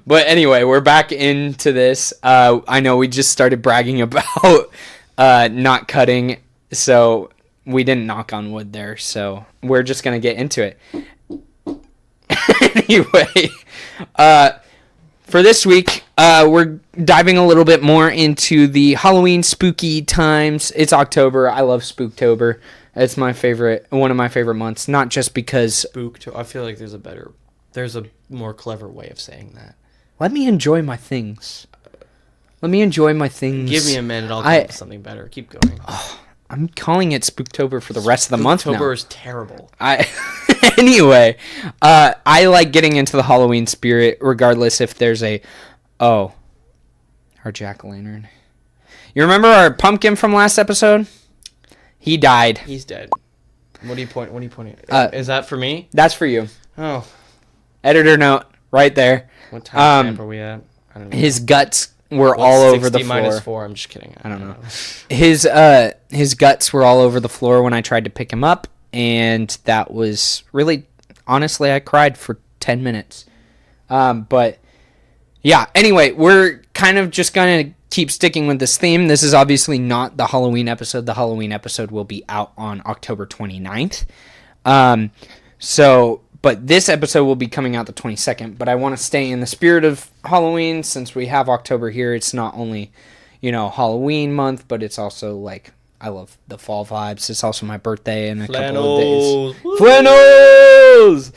But anyway, we're back into this. I know we just started bragging about not cutting, so we didn't knock on wood there. So we're just going to get into it. Anyway, for this week, we're diving a little bit more into the Halloween spooky times. It's October. I love Spooktober. It's one of my favorite months, not just because... I feel like there's a more clever way of saying that. Let me enjoy my things. Give me a minute, I'll come up with something better. Keep going. Oh, I'm calling it Spooktober for the rest of the month now. Spooktober is terrible. Anyway, I like getting into the Halloween spirit, regardless if there's our jack-o'-lantern. You remember our pumpkin from last episode? He died. He's dead. What are you pointing at? Is that for me? That's for you. Oh. Editor note, right there. What time stamp are we at? I don't know. His guts were all over the floor. 60 - 4? I'm just kidding. I don't know. His guts were all over the floor when I tried to pick him up, and that was really, honestly, I cried for 10 minutes. But yeah, anyway, we're kind of just going to keep sticking with this theme. This is obviously not the Halloween episode. The Halloween episode will be out on October 29th. But this episode will be coming out the 22nd. But I want to stay in the spirit of Halloween since we have October here. It's not only, Halloween month, but it's also like, I love the fall vibes. It's also my birthday in a couple of days. Flannels!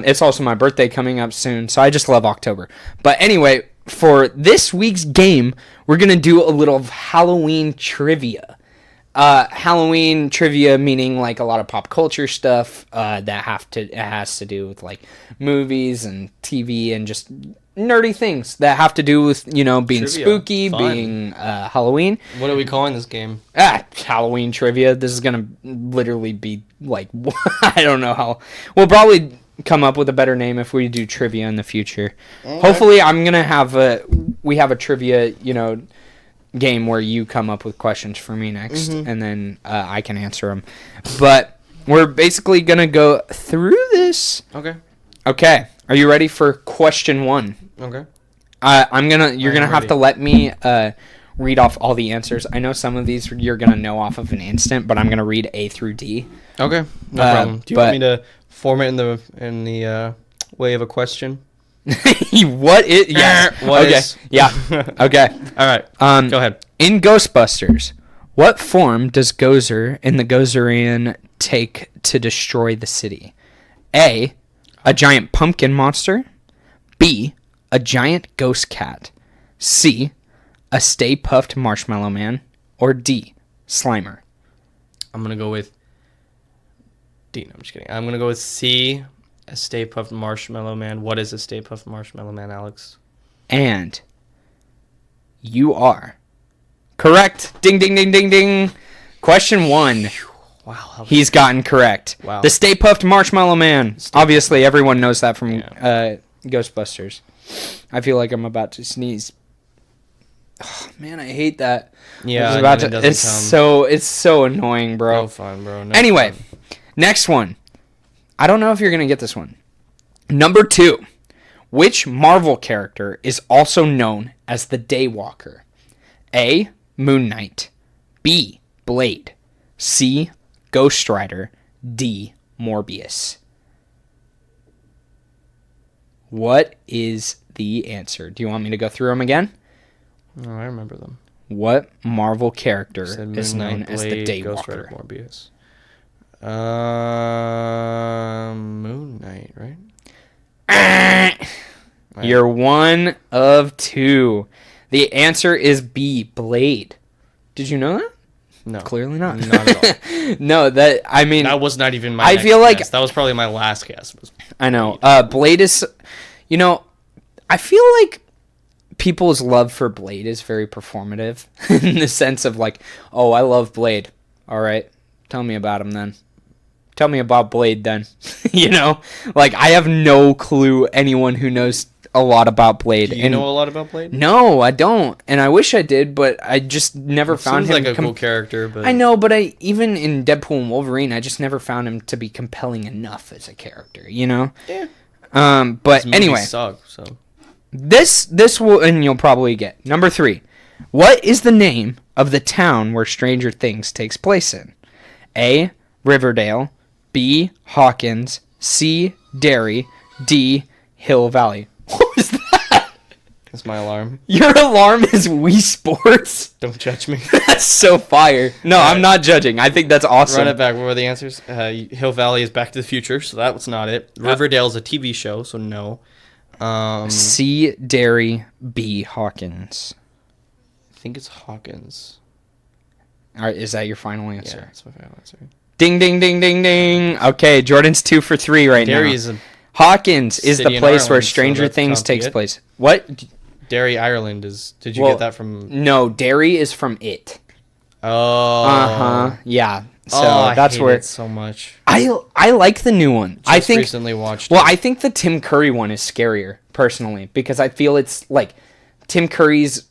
It's also my birthday coming up soon, so I just love October. But anyway, for this week's game, we're going to do a little Halloween trivia. Halloween trivia meaning like a lot of pop culture stuff that has to do with like movies and TV and just nerdy things that have to do with being trivia. Spooky, fun. Being Halloween. What are we calling this game? Halloween trivia. This is gonna literally be like I don't know how. We'll probably come up with a better name if we do trivia in the future. Okay. Hopefully, I'm gonna have we have a trivia game where you come up with questions for me next, and then I can answer them. But we're basically gonna go through this. Okay. Are you ready for question 1? Okay. You're gonna have to let me read off all the answers. I know some of these you're gonna know off of an instant, but I'm gonna read A through D. Okay. No problem. Do you want me to form it in the way of a question? What is? Yes. Okay. Yeah. Okay. All right. Go ahead. In Ghostbusters, what form does Gozer and the Gozerian take to destroy the city? A giant pumpkin monster. B, a giant ghost cat. C, a Stay Puft Marshmallow Man. Or D, Slimer. I'm gonna go with D. No, I'm just kidding. I'm gonna go with C. A Stay Puft Marshmallow Man. What is a Stay Puft Marshmallow Man, Alex? And you are correct. Ding, ding, ding, ding, ding. Question 1. Wow. He's gotten correct. Wow. The Stay Puft Marshmallow Man. Obviously, everyone knows that from Ghostbusters. I feel like I'm about to sneeze. Oh, man, I hate that. Yeah, it's so annoying, bro. No fun, bro. Anyway, next one. I don't know if you're going to get this one. Number 2. Which Marvel character is also known as the Daywalker? A, Moon Knight. B, Blade. C, Ghost Rider. D, Morbius. What is the answer? Do you want me to go through them again? No, I remember them. What Marvel character is known as the Daywalker? Ghost Rider, Morbius. Moon Knight, right? You're 1 of 2. The answer is B, Blade. Did you know that? No. Clearly not. Not at all. No, that was not even my next guess. That was probably my last guess. I know. Blade is, I feel like people's love for Blade is very performative in the sense of like, oh, I love Blade. All right. Tell me about him then. Tell me about Blade then. Like I have no clue anyone who knows a lot about Blade. Do you know a lot about Blade? No, I don't. And I wish I did, but I just never found him. Seems like a cool character, but I know, but even in Deadpool and Wolverine, I just never found him to be compelling enough as a character, Yeah. But anyway, suck, so this will, and you'll probably get number 3. What is the name of the town where Stranger Things takes place in? A, Riverdale. B, Hawkins. C, Derry. D, Hill Valley. What was that? That's my alarm. Your alarm is Wii Sports? Don't judge me. That's so fire. No, I'm not judging. I think that's awesome. Run it back. What were the answers? Hill Valley is Back to the Future, so that was not it. Riverdale is a TV show, so no. C. Derry, B. Hawkins. I think it's Hawkins. All right, is that your final answer? Yeah, that's my final answer. Ding, ding, ding, ding, ding. Okay, Jordan's 2 for 3 right Derry now. Is Hawkins is the place Ireland, where Stranger Things takes place. What? Derry, Ireland is... Did you get that from... No, Derry is from It. Oh. Uh-huh. Yeah. So that's where it so much. I like the new one. I think recently watched I think the Tim Curry one is scarier, personally, because I feel it's like Tim Curry's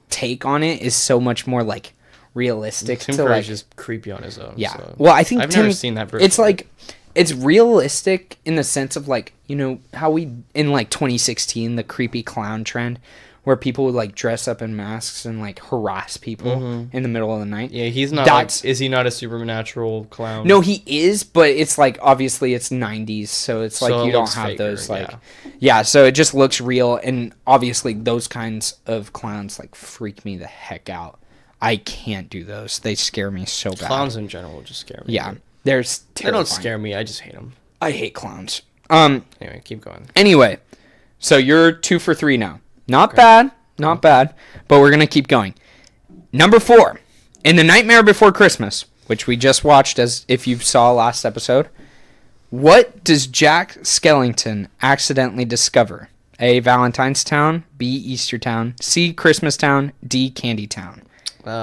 take on it is so much more like realistic. Tim Curry's just creepy on his own. Yeah. So. Well, I think I've never seen that version. It's like it's realistic in the sense of like, you know, how we in like 2016 the creepy clown trend where people would like dress up in masks and like harass people in the middle of the night. Yeah, he's not is he not a supernatural clown? No, he is, but it's like obviously it's 90s, so it's like you don't have faker, those like yeah, so it just looks real, and obviously those kinds of clowns like freak me the heck out. I can't do those. They scare me so bad. Clowns in general just scare me. Yeah. There's terrifying. They don't scare me. I just hate them. I hate clowns. Anyway, keep going. Anyway, so you're 2 for 3 now. Not bad, but we're going to keep going. Number 4. In The Nightmare Before Christmas, which we just watched as if you saw last episode, what does Jack Skellington accidentally discover? A. Valentine's Town, B. Eastertown, C. Christmas Town, D. Candy Town. Can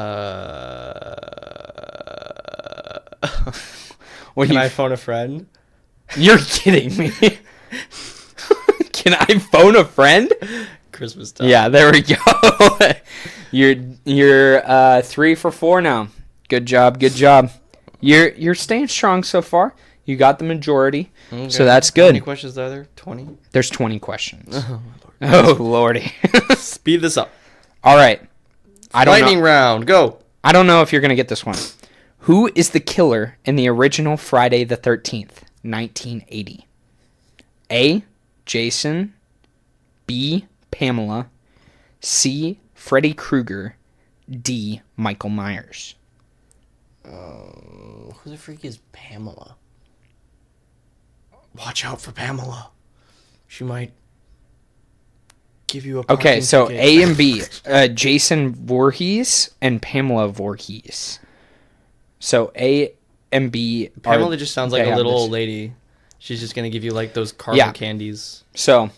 I phone a friend? You're kidding me. Can I phone a friend? Christmas time. Yeah, there we go. You're 3 for 4 now. Good job. You're staying strong so far. You got the majority, so that's good. How many questions are there? 20? There's 20 questions. Oh, lordy. Speed this up. All right. Lightning round, go. I don't know if you're going to get this one. Who is the killer in the original Friday the 13th, 1980? A. Jason, B. Pamela, C. Freddy Krueger, D. Michael Myers. Who the freak is Pamela? Watch out for Pamela. She might give you a Okay, so ticket. A and B, Jason Voorhees and Pamela Voorhees. So A and B. Pamela just sounds like a little old lady. She's just gonna give you like those caramel candies. So,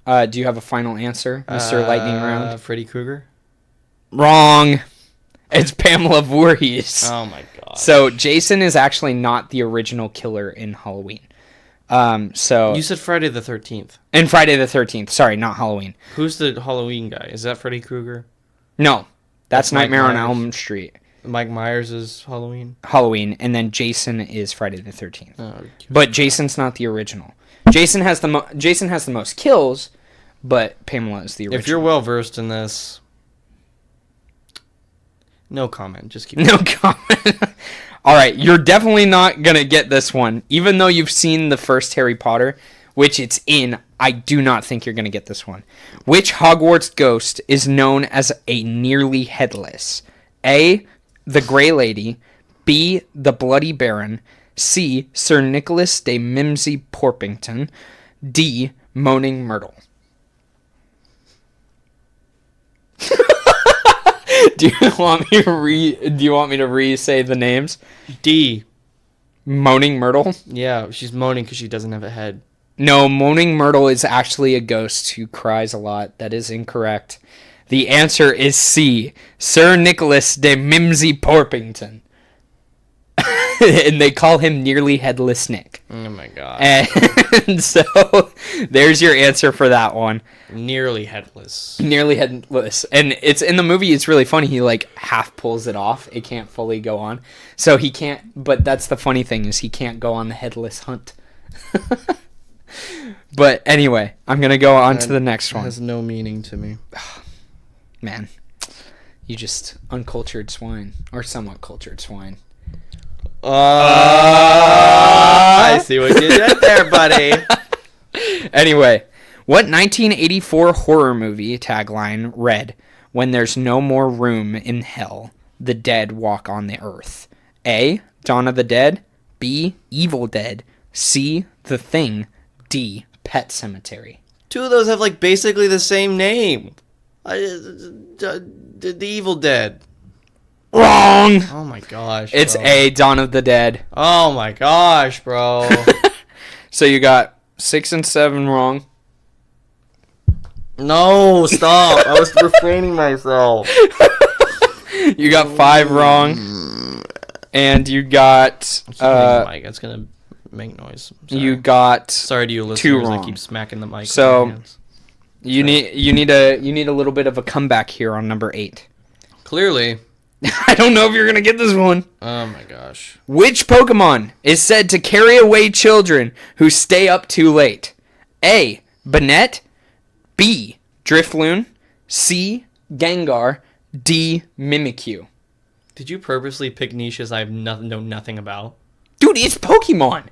do you have a final answer, Mr. Lightning Round? Freddy Krueger. Wrong. It's Pamela Voorhees. Oh my god. So Jason is actually not the original killer in Halloween. So you said Friday the 13th. And Friday the 13th. Sorry, not Halloween. Who's the Halloween guy? Is that Freddy Krueger? No, that's Nightmare on Elm Street. Mike Myers is Halloween. And then Jason is Friday the 13th. Oh, but Jason's not the original. Jason has the most kills, but Pamela is the original. If you're well versed in this, no comment. Just keep. No comment. All right, you're definitely not gonna get this one, even though you've seen the first Harry Potter, which it's in. I do not think you're gonna get this one. Which Hogwarts ghost is known as a nearly headless? A. The Grey Lady, B. The Bloody Baron, C. Sir Nicholas de Mimsy Porpington, D. Moaning Myrtle. Do you want me to re-say the names? D. Moaning Myrtle? Yeah, she's moaning because she doesn't have a head. No, Moaning Myrtle is actually a ghost who cries a lot. That is incorrect. The answer is C. Sir Nicholas de Mimsy Porpington. And they call him Nearly Headless Nick. Oh my god. And so, there's your answer for that one. Nearly headless. Nearly headless. And it's in the movie, it's really funny. He like half pulls it off. It can't fully go on. So he can't, but that's the funny thing is he can't go on the headless hunt. But anyway, I'm going to go on to the next one. It has no meaning to me. Man, you just uncultured swine, or somewhat cultured swine. I see what you did there, buddy. Anyway, What 1984 horror movie tagline read, "When there's no more room in hell, the dead walk on the earth"? A. Dawn of the Dead. B. Evil Dead. C. The Thing. D. Pet Cemetery. Two of those have like basically the same name. The Evil Dead. Wrong! Oh my gosh. It's bro. A. Dawn of the Dead. Oh my gosh, bro. So you got 6 and 7 wrong. No, stop. I was refraining myself. You got 5 wrong. And you got mic. It's gonna make noise. You got sorry to you listeners. 2 wrong. I keep smacking the mic. So you need a little bit of a comeback here on number 8. Clearly. I don't know if you're gonna get this one. Oh my gosh. Which Pokemon is said to carry away children who stay up too late? A. Banette. B. Drifloon. C. Gengar. D. Mimikyu. Did you purposely pick niches I know nothing about? Dude, it's Pokemon.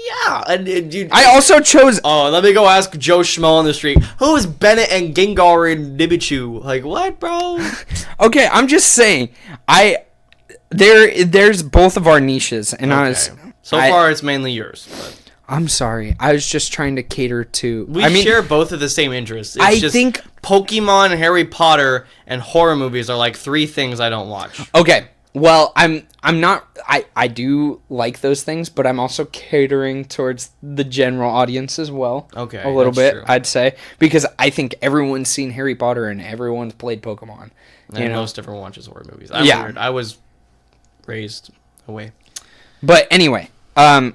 Yeah. Dude, I also chose... Oh, let me go ask Joe Schmo on the street. Who is Bennett and Gengar and Nibichu? Like, what, bro? Okay, I'm just saying. There's both of our niches, and okay. So far, it's mainly yours. But. I'm sorry. I was just trying to cater to... We share both of the same interests. It's think Pokemon, Harry Potter, and horror movies are like 3 things I don't watch. Okay. Well, I'm not... I do like those things, but I'm also catering towards the general audience as well. Okay. A little bit, true. I'd say. Because I think everyone's seen Harry Potter and everyone's played Pokemon. And most everyone watches horror movies. Weird. I was raised away. But anyway, do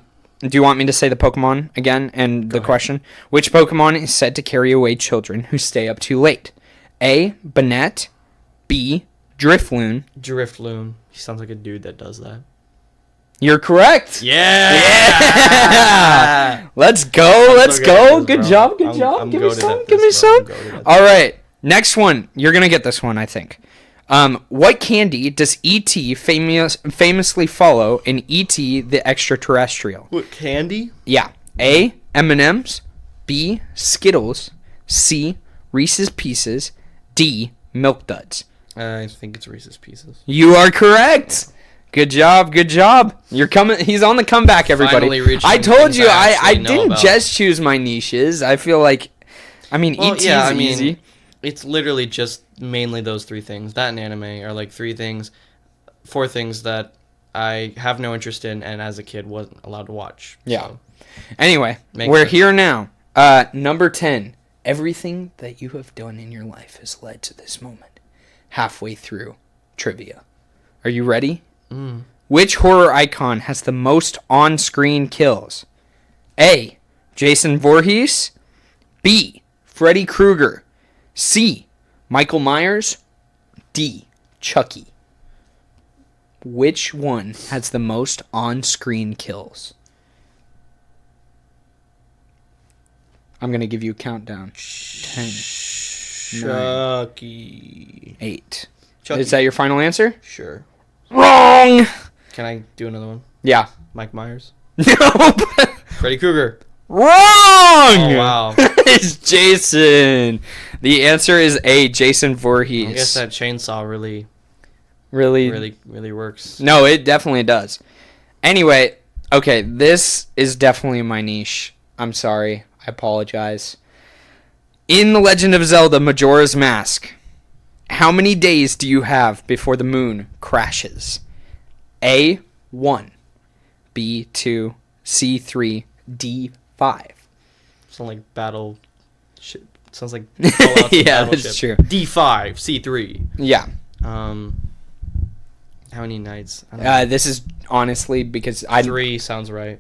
you want me to say the Pokemon again and the question? Which Pokemon is said to carry away children who stay up too late? A. Banette. B. Drifloon. Drifloon. He sounds like a dude that does that. You're correct. Yeah. Let's go. Let's go. Good job. Good job. Give me some. Give me some. All right. Next one. You're going to get this one, I think. What candy does E.T. famously follow in E.T. the Extraterrestrial? What candy? Yeah. A. M&M's. B. Skittles. C. Reese's Pieces. D. Milk Duds. I think it's Reese's Pieces. You are correct. Good job. Good job. You're coming. He's on the comeback, everybody. I told you I didn't just choose my niches. I feel like, E.T. is easy. It's literally just mainly those 3 things. That and anime are like 4 things that I have no interest in and as a kid wasn't allowed to watch. Yeah. So. Anyway, we're here now. Number 10. Everything that you have done in your life has led to this moment. Halfway through trivia. Are you ready? Which horror icon has the most on-screen kills? A. Jason Voorhees. B. Freddy Krueger. C. Michael Myers. D. Chucky. Which one has the most on-screen kills? I'm going to give you a countdown. 10, Chucky. 9, 8. Chucky. Is that your final answer? Sure. Wrong! Can I do another one? Yeah. Mike Myers. Nope. Freddy Krueger. Wrong! Oh, wow. It's Jason. The answer is A. Jason Voorhees. I guess that chainsaw really works. No, it definitely does. Anyway, okay, this is definitely my niche. I'm sorry. I apologize. In The Legend of Zelda Majora's Mask, how many days do you have before the moon crashes? A. 1. B. 2. C. 3. D. 5. Sounds like battle ship. Sounds like yeah, that's true. D5, C3. Yeah. How many nights? This is honestly because 3 sounds right.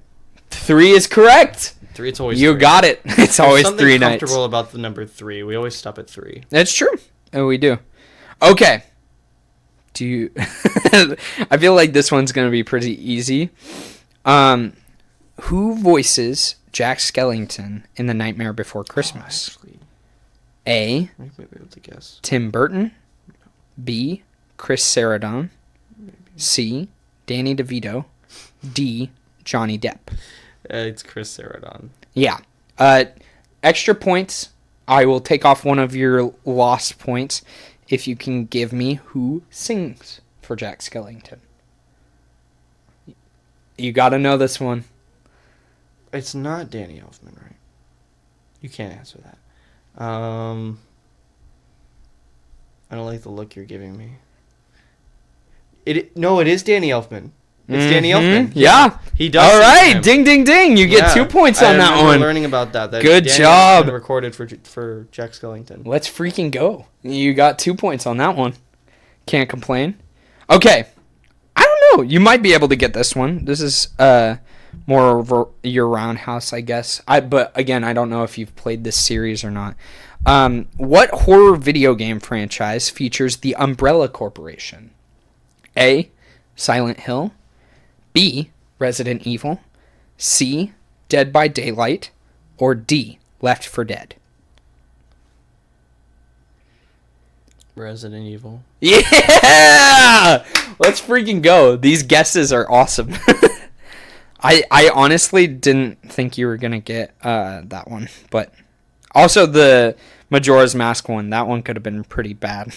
3 is correct. 3. It's always. You 3. got it. It's always 3 nights. Something comfortable about the number 3. We always stop at 3. That's true. Oh, we do. Okay. Do you? I feel like this one's gonna be pretty easy. Who voices Jack Skellington in The Nightmare Before Christmas? A. I might be able to guess. Tim Burton. B. Chris Sarandon. C. Danny DeVito. D. Johnny Depp. It's Chris Sarandon. Yeah. Extra points I will take off one of your lost points if you can give me who sings for Jack Skellington. You got to know this one. It's not Danny Elfman, right? You can't answer that. I don't like the look you're giving me. No, it is Danny Elfman. It's Danny Elfman. Yeah. He does. All right. Ding, ding, ding. You get 2 points on that one. Learning about that. Good Danny job. Elfman recorded for Jack Skellington. Let's freaking go. You got 2 points on that one. Can't complain. Okay. I don't know. You might be able to get this one. This is more of your roundhouse, I guess. But again, I don't know if you've played this series or not. What horror video game franchise features the Umbrella Corporation? A. Silent Hill. B. Resident Evil. C. Dead by Daylight. Or D. Left 4 Dead. Resident Evil. Yeah! Let's freaking go. These guesses are awesome. I honestly didn't think you were going to get that one. But also the Majora's Mask one. That one could have been pretty bad.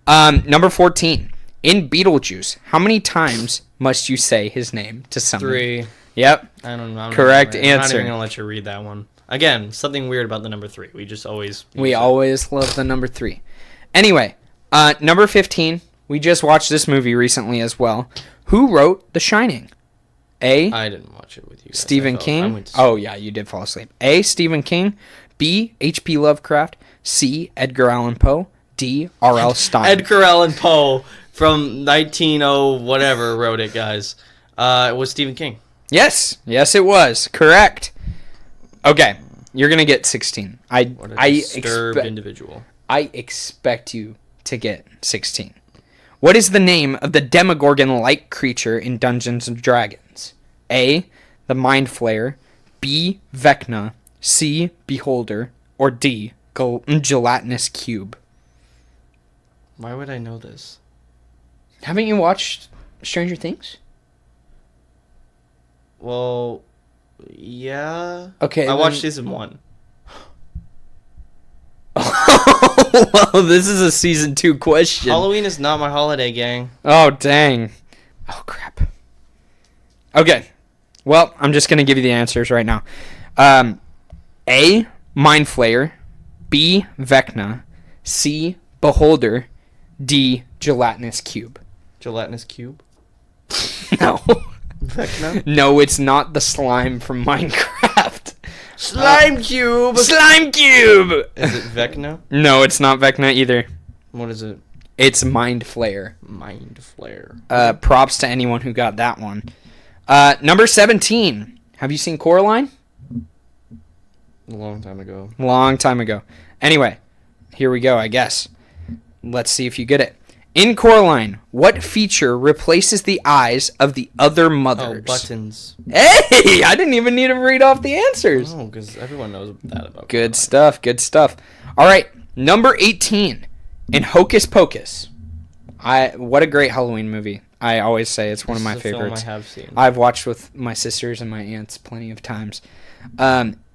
Number 14. In Beetlejuice, how many times must you say his name to someone? 3. Yep. I don't know. Correct answer. answer. I'm not even going to let you read that one. Again, something weird about the number 3. We always love the number 3. Anyway, number 15. We just watched this movie recently as well. Who wrote The Shining? A. I didn't watch it with you guys. Stephen King. Oh, yeah, you did fall asleep. A. Stephen King. B. H.P. Lovecraft. C. Edgar Allan Poe. D. R.L. Stein. Edgar Allan Poe from 1900 whatever wrote it, guys. It was Stephen King. Yes, it was correct. Okay, you're gonna get 16. What a disturbed individual. I expect you to get 16. What is the name of the Demogorgon-like creature in Dungeons and Dragons? A. The Mind Flayer. B. Vecna. C. Beholder. Or D. Gelatinous Cube. Why would I know this? Haven't you watched Stranger Things? Well, yeah. Okay. I watched season 1. Well, this is a season 2 question. Halloween is not my holiday, gang. Oh, dang. Oh, crap. Okay. Well, I'm just going to give you the answers right now. A. Mind Flayer. B. Vecna. C. Beholder. D. Gelatinous Cube. Gelatinous Cube? No. Vecna? No, it's not the slime from Minecraft. Slime Cube! Slime Cube! Is it Vecna? No, it's not Vecna either. What is it? It's Mind Flayer. Mind Flayer. Props to anyone who got that one. Number 17. Have you seen Coraline? A long time ago. Long time ago. Anyway, here we go, I guess. Let's see if you get it. In Coraline, what feature replaces the eyes of the other mothers? Oh, buttons. Hey, I didn't even need to read off the answers. Oh, because everyone knows that about Good stuff, good stuff. All right, number 18. In Hocus Pocus. What a great Halloween movie. I always say it's one of my favorites. Film I have seen. I've watched with my sisters and my aunts plenty of times.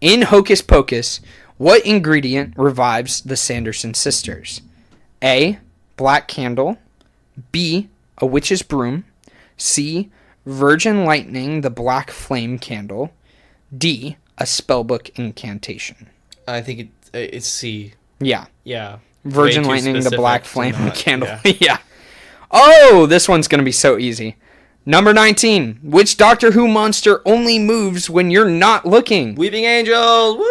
In Hocus Pocus, what ingredient revives the Sanderson sisters? A. Black candle. B. A witch's broom. C. Virgin lightning, the black flame candle. D. A spellbook incantation. I think it's C. Yeah. Yeah. Virgin lightning, the black flame candle. Yeah. Oh, this one's going to be so easy. Number 19. Which Doctor Who monster only moves when you're not looking? Weeping Angels. Woo!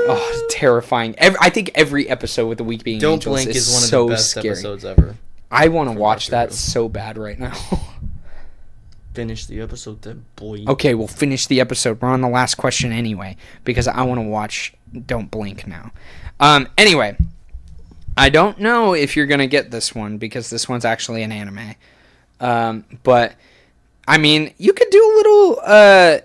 Oh, terrifying. I think every episode with the Weeping Angels Don't Blink is one of so the best scary. episodes ever. I want to watch that so bad right now. Finish the episode then, boy. Okay, we'll finish the episode. We're on the last question anyway, because I want to watch Don't Blink now. Anyway, I don't know if you're going to get this one, because this one's actually an anime. But, I mean, you could do a little,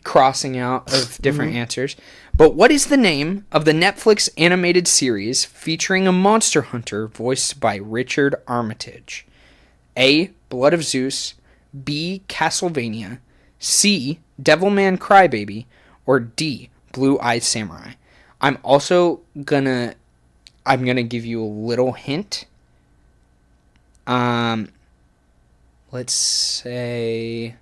crossing out of different answers. But what is the name of the Netflix animated series featuring a monster hunter voiced by Richard Armitage? A. Blood of Zeus. B. Castlevania. C. Devilman Crybaby. Or D. Blue Eye Samurai. I'm also gonna give you a little hint. Let's say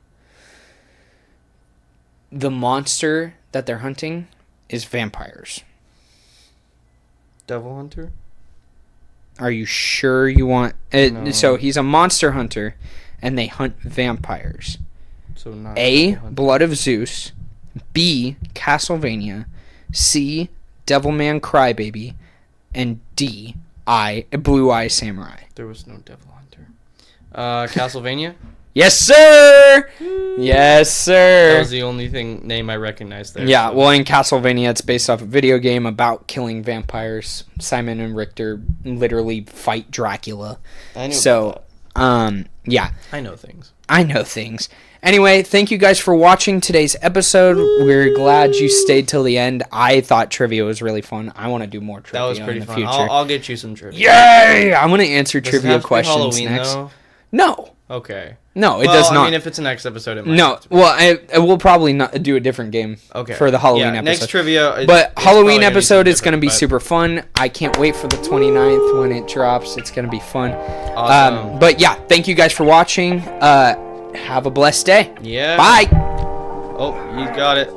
the monster that they're hunting is vampires. Devil Hunter? Are you sure you want it? No. So he's a monster hunter and they hunt vampires. So not A, Blood of Zeus. B, Castlevania. C, Devilman Crybaby. And D, Blue Eye Samurai. There was no Devil Hunter. Castlevania? Yes, sir! Yes, sir! That was the only name I recognized there. Yeah, well, in Castlevania, it's based off a video game about killing vampires. Simon and Richter literally fight Dracula. I knew about that. Yeah. I know things. Anyway, thank you guys for watching today's episode. We're glad you stayed till the end. I thought trivia was really fun. I want to do more trivia in the future. That was pretty fun. I'll get you some trivia. Yay! I'm going to answer trivia questions Halloween, next. Though? No. Okay. No, it does not. I mean, if it's the next episode, it might. No, well, I will probably not do a different game for the Halloween episode. Next trivia. But Halloween episode is going to be super fun. I can't wait for the 29th when it drops. It's going to be fun. Awesome. But yeah, thank you guys for watching. Have a blessed day. Yeah. Bye. Oh, you got it.